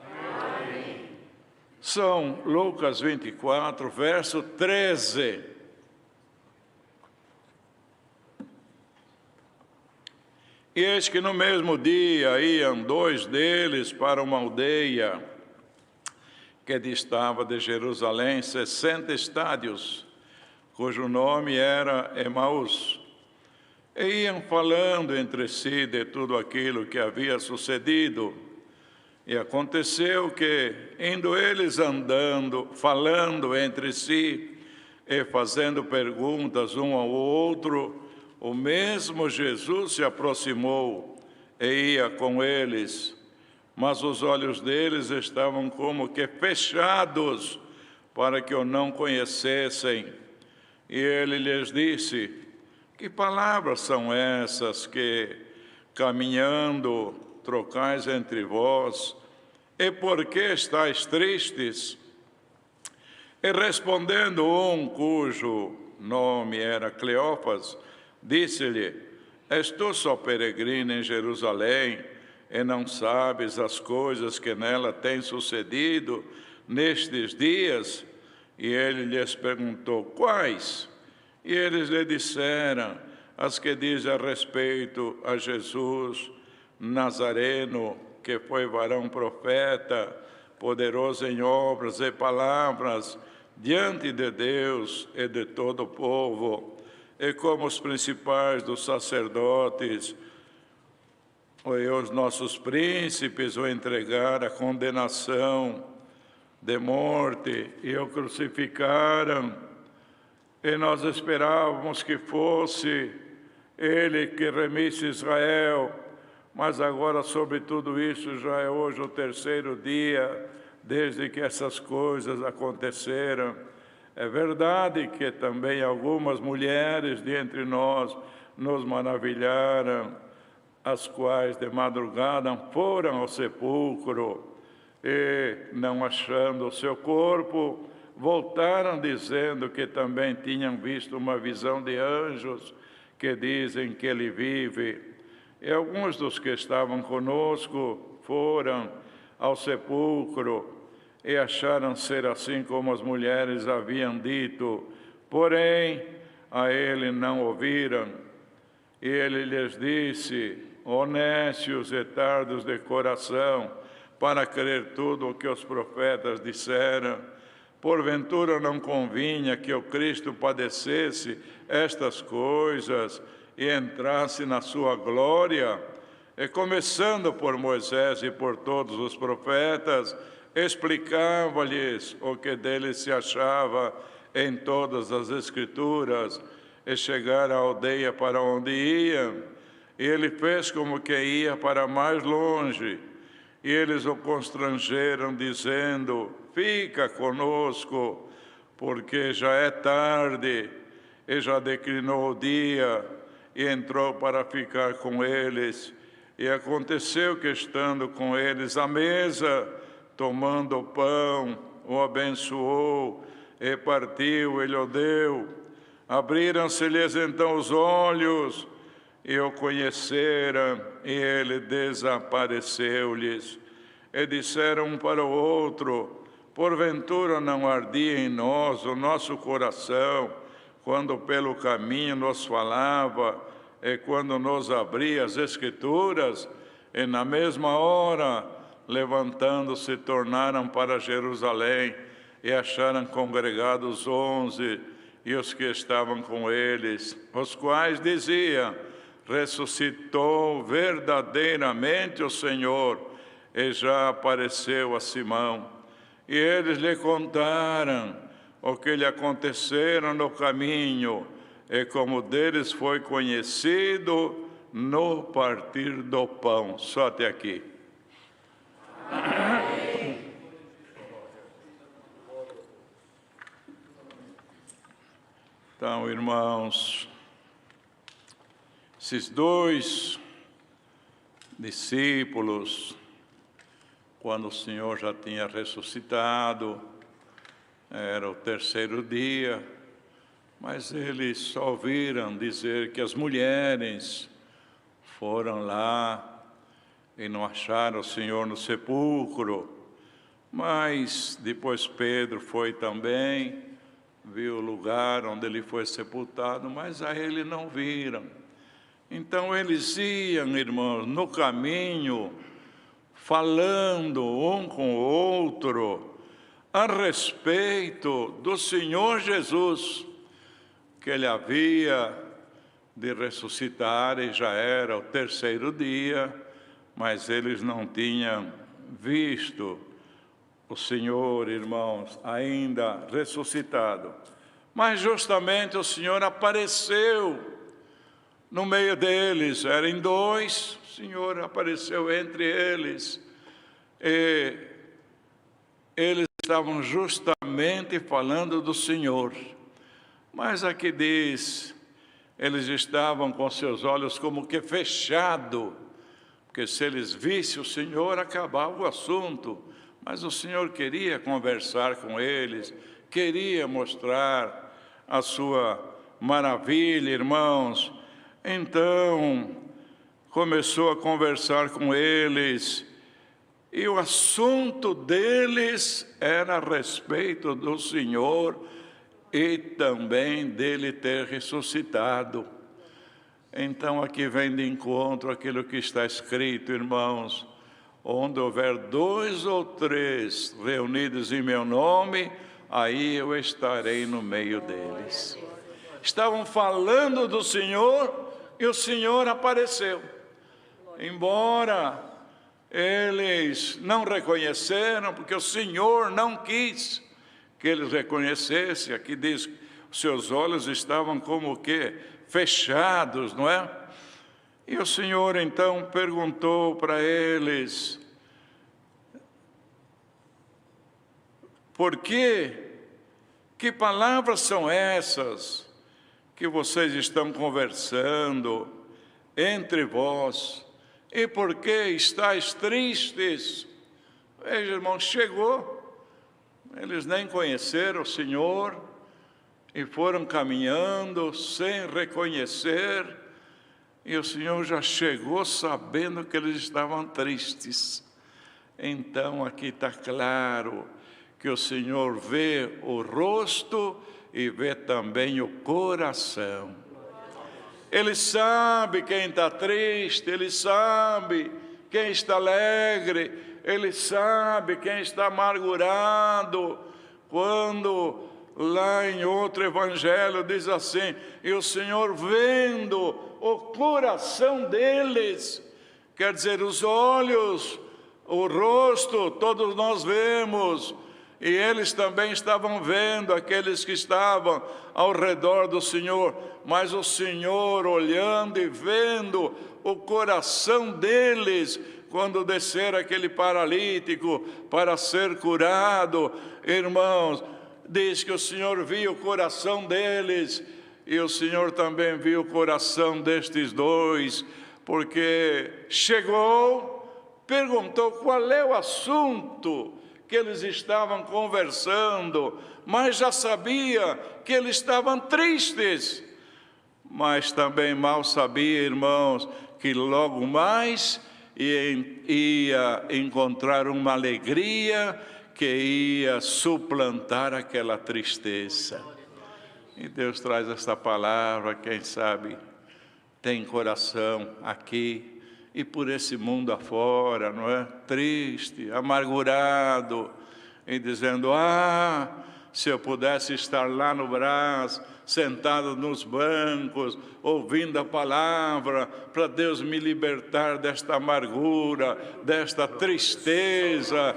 Amém. São Lucas 24, verso 13. E eis que no mesmo dia iam 2 deles para uma aldeia que distava de Jerusalém 60 estádios, cujo nome era Emaús. E iam falando entre si de tudo aquilo que havia sucedido. E aconteceu que, indo eles andando, falando entre si e fazendo perguntas um ao outro, o mesmo Jesus se aproximou e ia com eles, mas os olhos deles estavam como que fechados, para que o não conhecessem. E ele lhes disse, que palavras são essas que, caminhando, trocais entre vós? E por que estáis tristes? E respondendo um, cujo nome era Cleófas, disse-lhe, és tu só peregrino em Jerusalém, e não sabes as coisas que nela têm sucedido nestes dias? E ele lhes perguntou, quais? E eles lhe disseram, as que dizem a respeito a Jesus Nazareno, que foi varão profeta, poderoso em obras e palavras, diante de Deus e de todo o povo, e como os principais dos sacerdotes, e os nossos príncipes o entregaram à condenação de morte e o crucificaram, e nós esperávamos que fosse ele que remisse Israel, mas agora sobre tudo isso já é hoje o 3º dia desde que essas coisas aconteceram. É verdade que também algumas mulheres de entre nós nos maravilharam, as quais de madrugada foram ao sepulcro e, não achando o seu corpo, voltaram dizendo que também tinham visto uma visão de anjos que dizem que ele vive. E alguns dos que estavam conosco foram ao sepulcro e acharam ser assim como as mulheres haviam dito, porém a ele não ouviram. E ele lhes disse, honestos e tardos de coração, para crer tudo o que os profetas disseram, porventura não convinha que o Cristo padecesse estas coisas e entrasse na sua glória? E começando por Moisés e por todos os profetas, explicava-lhes o que dele se achava em todas as Escrituras, e chegaram à aldeia para onde iam, e ele fez como que ia para mais longe, e eles o constrangeram, dizendo, fica conosco, porque já é tarde, e já declinou o dia, e entrou para ficar com eles. E aconteceu que, estando com eles à mesa, tomando o pão, o abençoou, e partiu, e lhe deu. Abriram-se-lhes então os olhos, e o conheceram, e ele desapareceu-lhes. E disseram um para o outro: porventura não ardia em nós o nosso coração, quando pelo caminho nos falava, e quando nos abria as Escrituras? E na mesma hora, levantando-se, tornaram para Jerusalém, e acharam congregados 11, e os que estavam com eles, os quais diziam: ressuscitou verdadeiramente o Senhor, e já apareceu a Simão. E eles lhe contaram o que lhe aconteceram no caminho, e como deles foi conhecido no partir do pão. Só até aqui. Então, irmãos, esses dois discípulos, quando o Senhor já tinha ressuscitado, era o terceiro dia, mas eles só ouviram dizer que as mulheres foram lá e não acharam o Senhor no sepulcro. Mas depois Pedro foi também, viu o lugar onde ele foi sepultado, mas a ele não viram. Então eles iam, irmãos, no caminho, falando um com o outro a respeito do Senhor Jesus, que ele havia de ressuscitar, e já era o terceiro dia, mas eles não tinham visto o Senhor, irmãos, ainda ressuscitado. Mas justamente o Senhor apareceu no meio deles, eram dois, o Senhor apareceu entre eles, e eles estavam justamente falando do Senhor. Mas aqui diz, eles estavam com seus olhos como que fechados, porque se eles vissem o Senhor, acabava o assunto. Mas o Senhor queria conversar com eles, queria mostrar a sua maravilha, irmãos. Então, começou a conversar com eles, e o assunto deles era a respeito do Senhor e também dele ter ressuscitado. Então, aqui vem de encontro aquilo que está escrito, irmãos: onde houver 2 ou 3 reunidos em meu nome, aí eu estarei no meio deles. Estavam falando do Senhor e o Senhor apareceu. Embora eles não reconheceram, porque o Senhor não quis que eles reconhecessem. Aqui diz que seus olhos estavam como que fechados, não é? E o Senhor então perguntou para eles: por quê? Que palavras são essas que vocês estão conversando entre vós? E por que estáis tristes? Veja, irmãos, chegou, eles nem conheceram o Senhor e foram caminhando sem reconhecer, e o Senhor já chegou sabendo que eles estavam tristes. Então aqui está claro que o Senhor vê o rosto e vê também o coração. Ele sabe quem está triste, Ele sabe quem está alegre, Ele sabe quem está amargurado. Quando lá em outro evangelho diz assim: e o Senhor vendo o coração deles, quer dizer, os olhos, o rosto, todos nós vemos, e eles também estavam vendo aqueles que estavam ao redor do Senhor, mas o Senhor olhando e vendo o coração deles, quando descer aquele paralítico para ser curado, irmãos, diz que o Senhor viu o coração deles, e o Senhor também viu o coração destes dois, porque chegou, perguntou qual é o assunto que eles estavam conversando, mas já sabia que eles estavam tristes. Mas também mal sabia, irmãos, que logo mais ia encontrar uma alegria que ia suplantar aquela tristeza. E Deus traz esta palavra, quem sabe tem coração aqui e por esse mundo afora, não é? Triste, amargurado, e dizendo: se eu pudesse estar lá no Brás, sentado nos bancos, ouvindo a palavra, para Deus me libertar desta amargura, desta tristeza.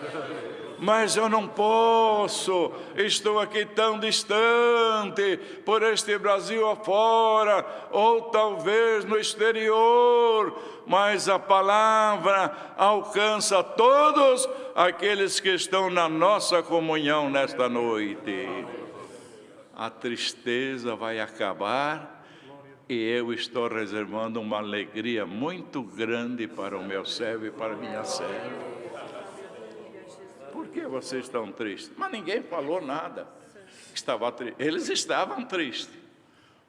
Mas eu não posso, estou aqui tão distante, por este Brasil afora, ou talvez no exterior, mas a palavra alcança todos aqueles que estão na nossa comunhão nesta noite. A tristeza vai acabar e eu estou reservando uma alegria muito grande para o meu servo e para a minha serva. Por que vocês estão tristes? Mas ninguém falou nada. Eles estavam tristes,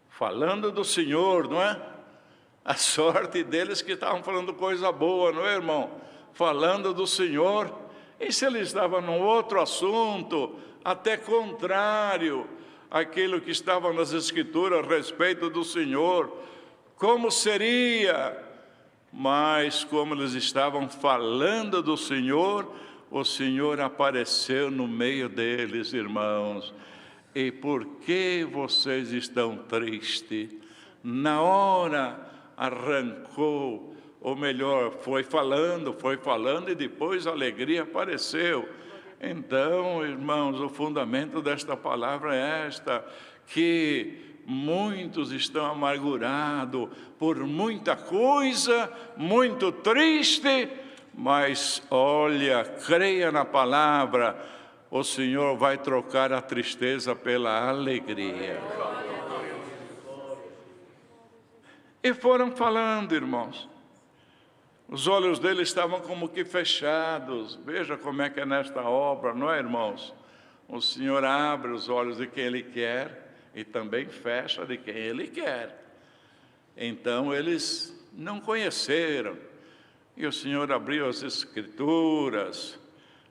falando do Senhor, não é? A sorte deles que estavam falando coisa boa, não é, irmão? Falando do Senhor. E se eles estavam num outro assunto, até contrário àquilo que estava nas Escrituras a respeito do Senhor, como seria? Mas como eles estavam falando do Senhor, o Senhor apareceu no meio deles, irmãos. E por que vocês estão tristes? Na hora arrancou, ou melhor, foi falando, e depois a alegria apareceu. Então, irmãos, o fundamento desta palavra é esta, que muitos estão amargurados por muita coisa, muito triste, mas olha, creia na palavra, o Senhor vai trocar a tristeza pela alegria. E foram falando, irmãos. Os olhos dele estavam como que fechados. Veja como é que é nesta obra, não é, irmãos? O Senhor abre os olhos de quem Ele quer e também fecha de quem Ele quer. Então eles não conheceram. E o Senhor abriu as Escrituras,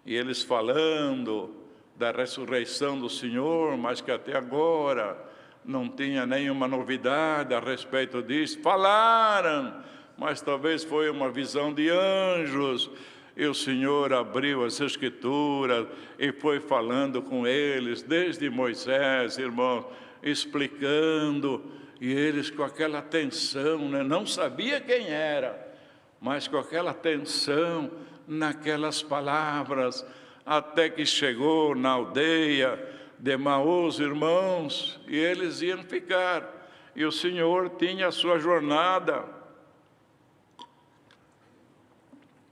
e eles falando da ressurreição do Senhor, mas que até agora não tinha nenhuma novidade a respeito disso. Falaram, mas talvez foi uma visão de anjos. E o Senhor abriu as Escrituras e foi falando com eles, desde Moisés, irmãos, explicando, e eles com aquela atenção, né? Não sabia quem era, mas com aquela atenção naquelas palavras, até que chegou na aldeia de Emaús, irmãos, e eles iam ficar, e o Senhor tinha a sua jornada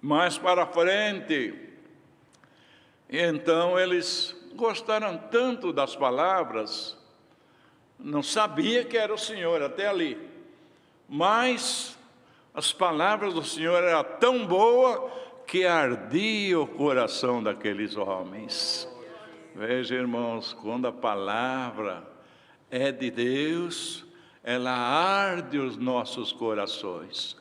mais para frente. E então eles gostaram tanto das palavras, não sabia que era o Senhor até ali, mas as palavras do Senhor eram tão boas que ardia o coração daqueles homens. Veja, irmãos, quando a palavra é de Deus, ela arde os nossos corações.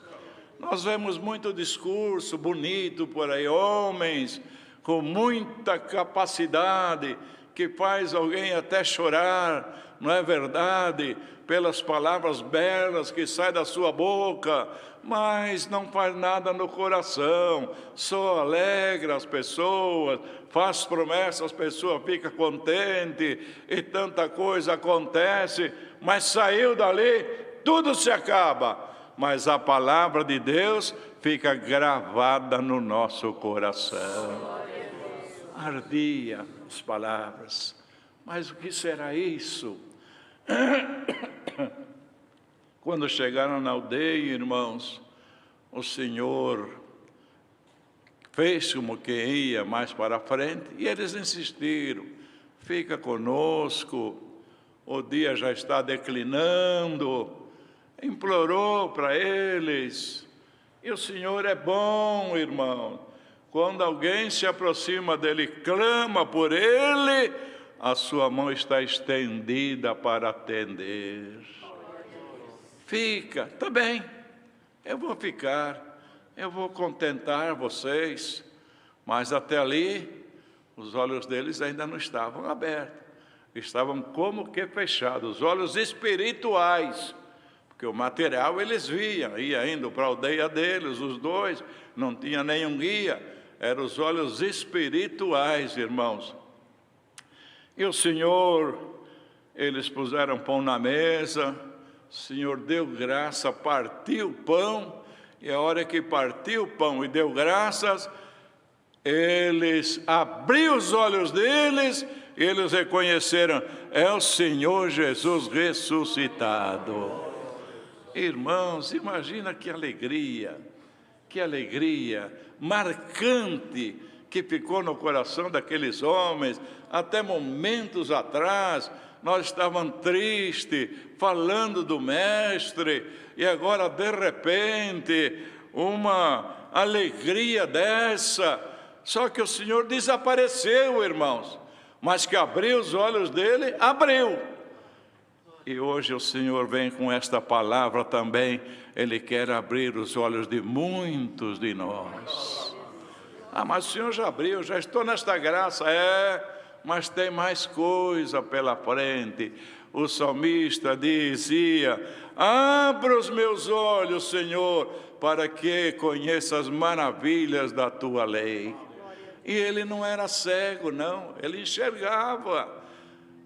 Nós vemos muito discurso bonito por aí, homens com muita capacidade, que faz alguém até chorar, não é verdade? Pelas palavras belas que saem da sua boca, mas não faz nada no coração, só alegra as pessoas, faz promessas, as pessoas ficam contentes, e tanta coisa acontece, mas saiu dali, tudo se acaba. Mas a palavra de Deus fica gravada no nosso coração. Ardia as palavras. Mas o que será isso? Quando chegaram na aldeia, irmãos, o Senhor fez como que ia mais para frente, e eles insistiram. fica conosco, o dia já está declinando. Implorou para eles. E o Senhor é bom, irmão. Quando alguém se aproxima dele, clama por ele, a sua mão está estendida para atender. Fica, tá bem, eu vou ficar, eu vou contentar vocês. Mas até ali, os olhos deles ainda não estavam abertos. Estavam como que fechados, os olhos espirituais. Porque o material eles viam, ia indo para a aldeia deles, os dois, não tinha nenhum guia. Eram os olhos espirituais, irmãos. E o Senhor, eles puseram pão na mesa, o Senhor deu graça, partiu o pão, e a hora que partiu o pão e deu graças, eles abriu os olhos deles, e eles reconheceram, é o Senhor Jesus ressuscitado. Irmãos, imagina que alegria marcante que ficou no coração daqueles homens. Até momentos atrás, nós estávamos tristes, falando do Mestre, e agora, de repente, uma alegria dessa. Só que o Senhor desapareceu, irmãos, mas que abriu os olhos dele, abriu. E hoje o Senhor vem com esta palavra também. Ele quer abrir os olhos de muitos de nós. Mas o Senhor já abriu, já estou nesta graça. Mas tem mais coisa pela frente. O salmista dizia, abra os meus olhos, Senhor, para que conheça as maravilhas da tua lei. E ele não era cego, não, ele enxergava.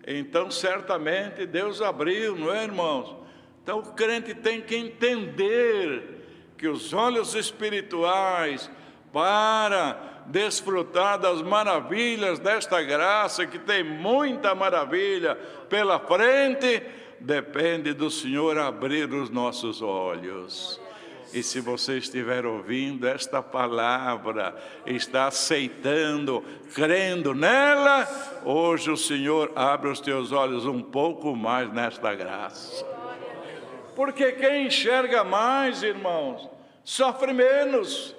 Então, certamente, Deus abriu, não é, irmãos? Então, o crente tem que entender que os olhos espirituais, para desfrutar das maravilhas desta graça, que tem muita maravilha pela frente, depende do Senhor abrir os nossos olhos. E se você estiver ouvindo esta palavra, está aceitando, crendo nela, hoje o Senhor abre os teus olhos um pouco mais nesta graça. Porque quem enxerga mais, irmãos, sofre menos.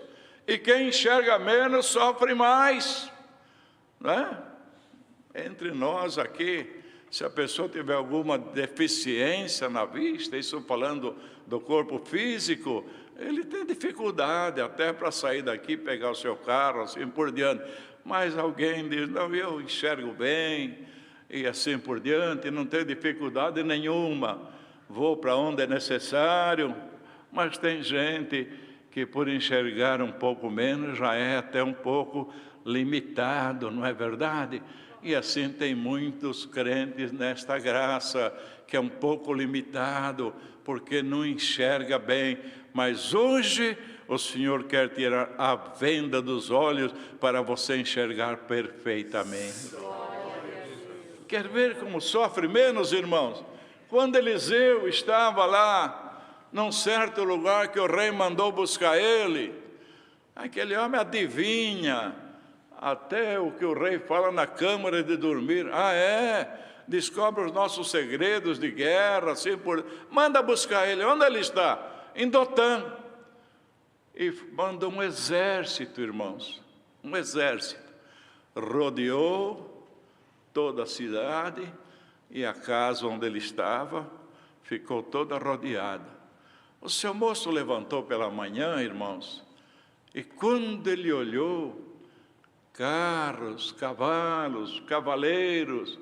E quem enxerga menos, sofre mais. Não é? Entre nós aqui, se a pessoa tiver alguma deficiência na vista, isso falando do corpo físico, ele tem dificuldade até para sair daqui, pegar o seu carro, assim por diante. Mas alguém diz, não, eu enxergo bem, e assim por diante, não tenho dificuldade nenhuma. Vou para onde é necessário. Mas tem gente que por enxergar um pouco menos, já é até um pouco limitado, não é verdade? E assim tem muitos crentes nesta graça, que é um pouco limitado, porque não enxerga bem. Mas hoje o Senhor quer tirar a venda dos olhos para você enxergar perfeitamente. Quer ver como sofre menos, irmãos? Quando Eliseu estava lá, num certo lugar que o rei mandou buscar ele, aquele homem adivinha até o que o rei fala na câmara de dormir. Descobre os nossos segredos de guerra, assim por... Manda buscar ele. Onde ele está? Em Dotã. E manda um exército, irmãos, um exército. Rodeou toda a cidade, e a casa onde ele estava ficou toda rodeada. O seu moço levantou pela manhã, irmãos, e quando ele olhou, carros, cavalos, cavaleiros,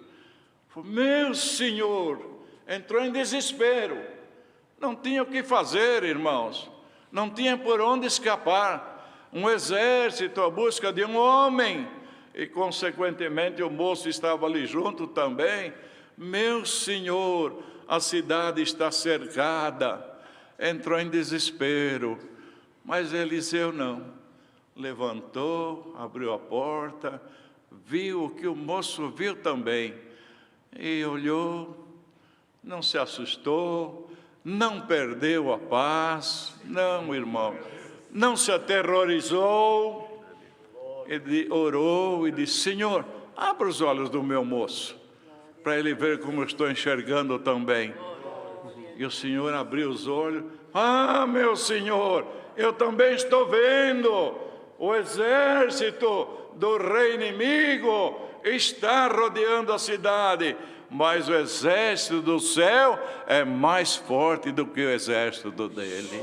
meu Senhor, entrou em desespero. Não tinha o que fazer, irmãos, não tinha por onde escapar. Um exército à busca de um homem, e consequentemente o moço estava ali junto também. Meu Senhor, a cidade está cercada. Entrou em desespero, mas Eliseu não. Levantou, abriu a porta, viu o que o moço viu também, e olhou, não se assustou, não perdeu a paz, não, irmão, não se aterrorizou. Ele orou e disse, Senhor, abra os olhos do meu moço, para ele ver como eu estou enxergando também. E o Senhor abriu os olhos. Ah, meu Senhor, eu também estou vendo. O exército do rei inimigo está rodeando a cidade. Mas o exército do céu é mais forte do que o exército dele.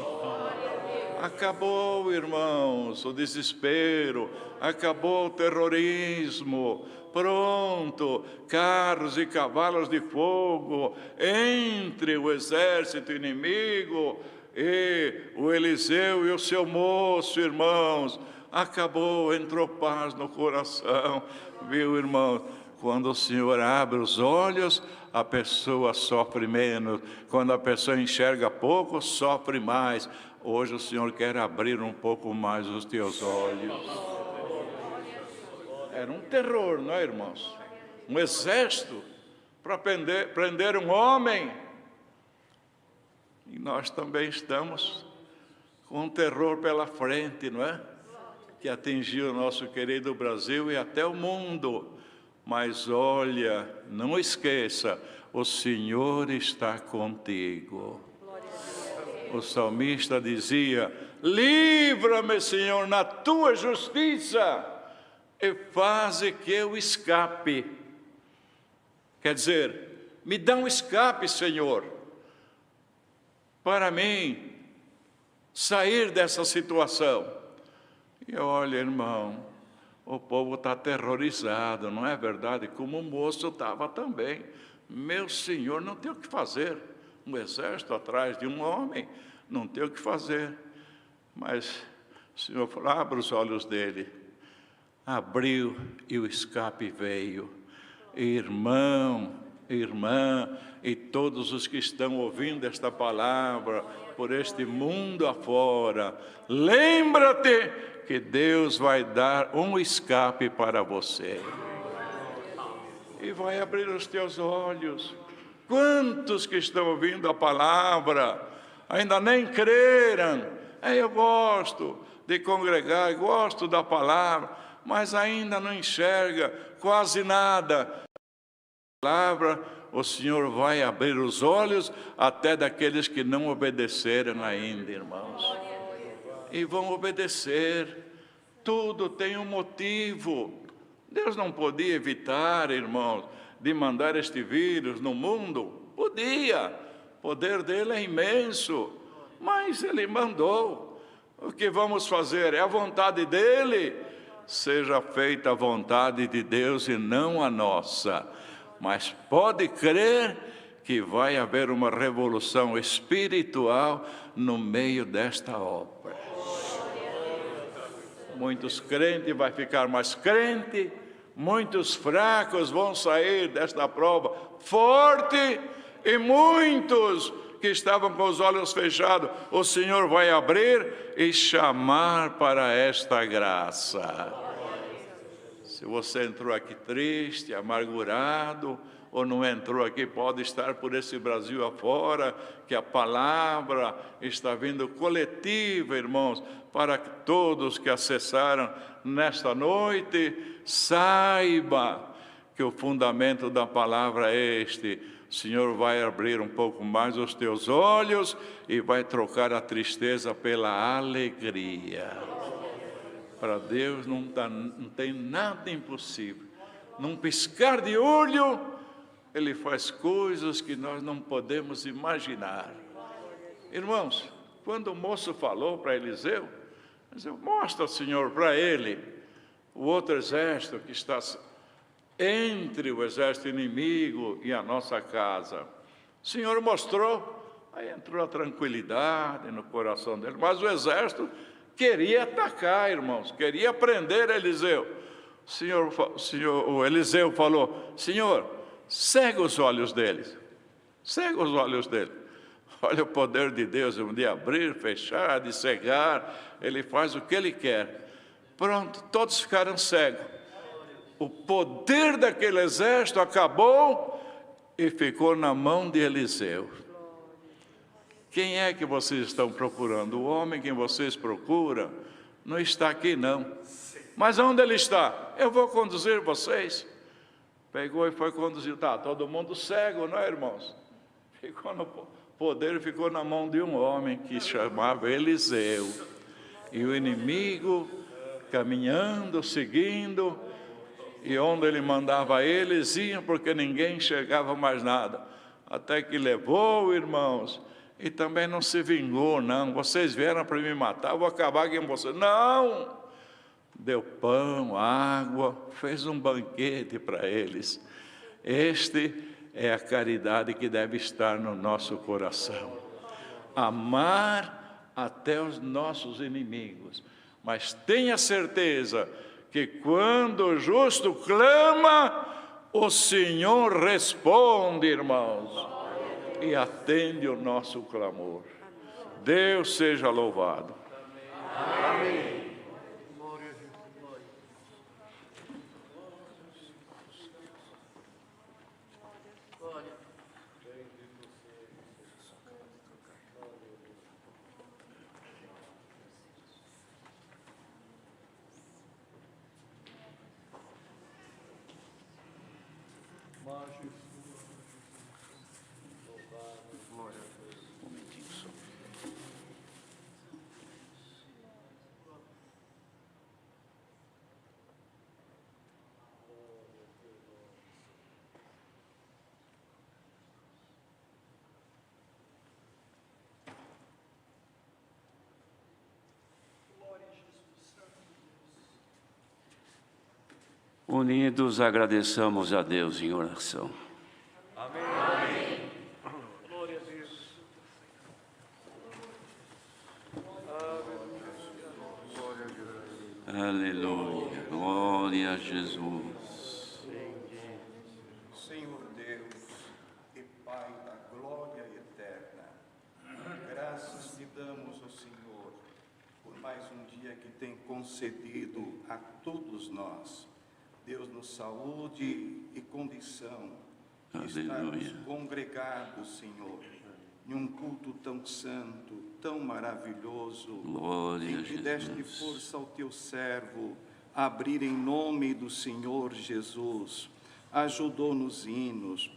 Acabou, irmãos, o desespero. Acabou o terrorismo. Pronto, carros e cavalos de fogo entre o exército inimigo e o Eliseu e o seu moço, irmãos. Acabou, entrou paz no coração, viu, irmãos? Quando o Senhor abre os olhos, a pessoa sofre menos. Quando a pessoa enxerga pouco, sofre mais. Hoje o Senhor quer abrir um pouco mais os teus olhos. Era um terror, não é, irmãos? Um exército para prender um homem. E nós também estamos com um terror pela frente, não é? Que atingiu o nosso querido Brasil e até o mundo. Mas olha, não esqueça, o Senhor está contigo. O salmista dizia: livra-me, Senhor, na tua justiça, e faze que eu escape. Quer dizer, me dá um escape, Senhor, para mim sair dessa situação. E olha, irmão, o povo está aterrorizado, não é verdade? Como o moço estava também. Meu Senhor, não tem o que fazer. Um exército atrás de um homem, não tem o que fazer. Mas o Senhor falou: abra os olhos dele. Abriu e o escape veio. Irmão, irmã, e todos os que estão ouvindo esta palavra por este mundo afora, lembra-te que Deus vai dar um escape para você. E vai abrir os teus olhos. Quantos que estão ouvindo a palavra ainda nem creram? Eu gosto de congregar, gosto da palavra, mas ainda não enxerga quase nada. A palavra, o Senhor vai abrir os olhos até daqueles que não obedeceram ainda, irmãos. E vão obedecer. Tudo tem um motivo. Deus não podia evitar, irmãos, de mandar este vírus no mundo. Podia. O poder dele é imenso. Mas ele mandou. O que vamos fazer? É a vontade dele. Seja feita a vontade de Deus e não a nossa. Mas pode crer que vai haver uma revolução espiritual no meio desta obra. Muitos crentes vão ficar mais crentes, muitos fracos vão sair desta prova forte, e muitos que estavam com os olhos fechados, o Senhor vai abrir e chamar para esta graça. Se você entrou aqui triste, amargurado, ou não entrou aqui, pode estar por esse Brasil afora, que a palavra está vindo coletiva, irmãos, para que todos que acessaram nesta noite, saiba que o fundamento da palavra é este: o Senhor vai abrir um pouco mais os teus olhos e vai trocar a tristeza pela alegria. Para Deus não tem nada impossível. Num piscar de olho, Ele faz coisas que nós não podemos imaginar. Irmãos, quando o moço falou para Eliseu, mostra, Senhor, para ele o outro exército que está entre o exército inimigo e a nossa casa. O Senhor mostrou, aí entrou a tranquilidade no coração dele, mas o exército queria atacar, irmãos, queria prender Eliseu. O Eliseu falou: Senhor, cega os olhos deles, cega os olhos dele. Olha o poder de Deus, de abrir, fechar, de cegar, Ele faz o que Ele quer. Pronto, todos ficaram cegos. O poder daquele exército acabou e ficou na mão de Eliseu. Quem é que vocês estão procurando? O homem que vocês procuram não está aqui, não. Mas onde ele está? Eu vou conduzir vocês. Pegou e foi conduzido. Tá, todo mundo cego, não é, irmãos? Poder ficou na mão de um homem que chamava Eliseu. E o inimigo caminhando, seguindo, e onde ele mandava eles iam, porque ninguém enxergava mais nada. Até que levou, irmãos, e também não se vingou, não. Vocês vieram para me matar, eu vou acabar com vocês. Não! Deu pão, água, fez um banquete para eles. Este é a caridade que deve estar no nosso coração. Amar até os nossos inimigos. Mas tenha certeza que quando o justo clama, o Senhor responde, irmãos, e atende o nosso clamor. Deus seja louvado. Amém. Unidos, agradeçamos a Deus em oração. Amém. Glória a Deus. Aleluia. Glória a Jesus. Senhor Deus e Pai da glória eterna, graças te damos, ó Senhor, por mais um dia que tem concedido a todos nós. Deus-nos saúde e condição de estarmos congregados, Senhor, em um culto tão santo, tão maravilhoso, Glória em a que deste Jesus. força ao teu servo a abrir em nome do Senhor Jesus. Ajudou nos hinos,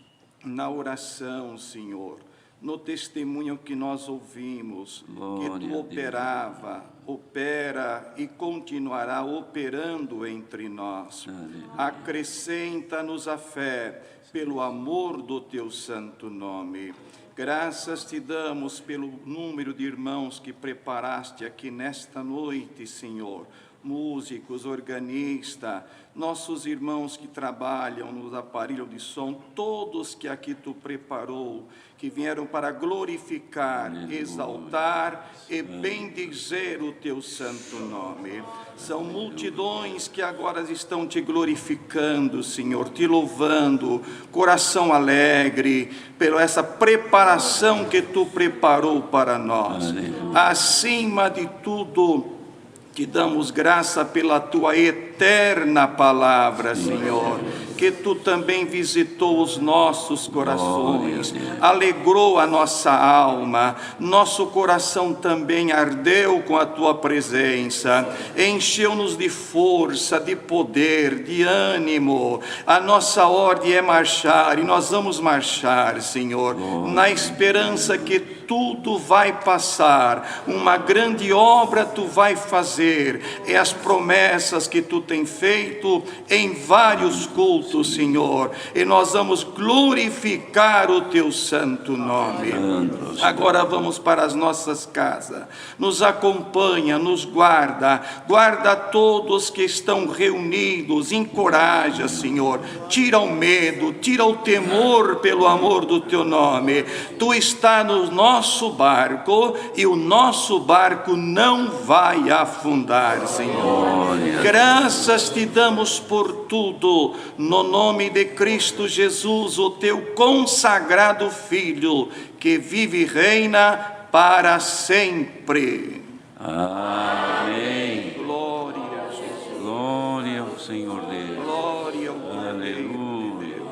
na oração, Senhor, no testemunho que nós ouvimos, Glória que a tu Deus. operava, opera e continuará operando entre nós. Aleluia. Acrescenta-nos a fé pelo amor do teu santo nome. Graças te damos pelo número de irmãos que preparaste aqui nesta noite, Senhor. Músicos, organistas, nossos irmãos que trabalham nos aparelhos de som, todos que aqui tu preparou, que vieram para glorificar, Aleluia. exaltar e bendizer o teu santo nome. São multidões que agora estão te glorificando, Senhor, te louvando, coração alegre, pela essa preparação que tu preparou para nós. Aleluia. Acima de tudo, te damos graça pela tua eterna palavra, Senhor, que tu também visitou os nossos corações, alegrou a nossa alma, nosso coração também ardeu com a tua presença, encheu-nos de força, de poder, de ânimo. A nossa ordem é marchar e nós vamos marchar, Senhor, na esperança que tudo vai passar, uma grande obra tu vai fazer, é as promessas que tu tem feito em vários cultos, Senhor, e nós vamos glorificar o teu santo nome. Agora vamos para as nossas casas, nos acompanha, nos guarda, guarda todos que estão reunidos, encoraja, Senhor, tira o medo, tira o temor pelo amor do teu nome. Tu está no nosso barco e o nosso barco não vai afundar, Senhor. Graças te damos por tudo, no nome de Cristo Jesus, o teu consagrado Filho, que vive e reina para sempre. Amém. Glória a Jesus. Glória ao Senhor Deus. Glória ao Cordeiro de Aleluia. Deus.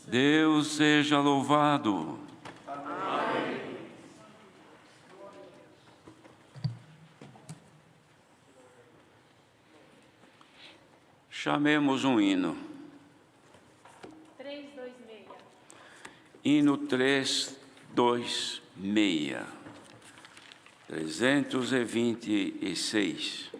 Deus seja louvado. Chamemos um hino. 326. Hino 326. 326.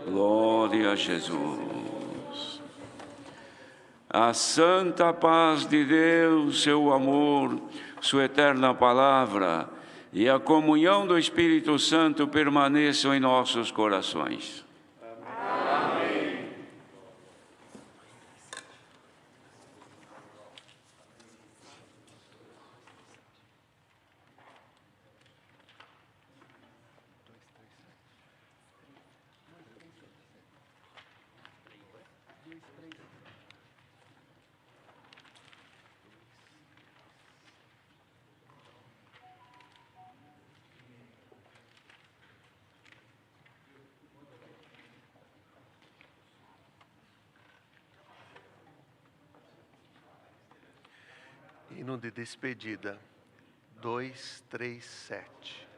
Glória a Jesus. A santa paz de Deus, seu amor, sua eterna palavra e a comunhão do Espírito Santo permaneçam em nossos corações. Amém. Hino de despedida, 237.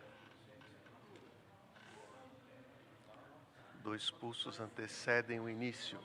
Dois pulsos antecedem o início.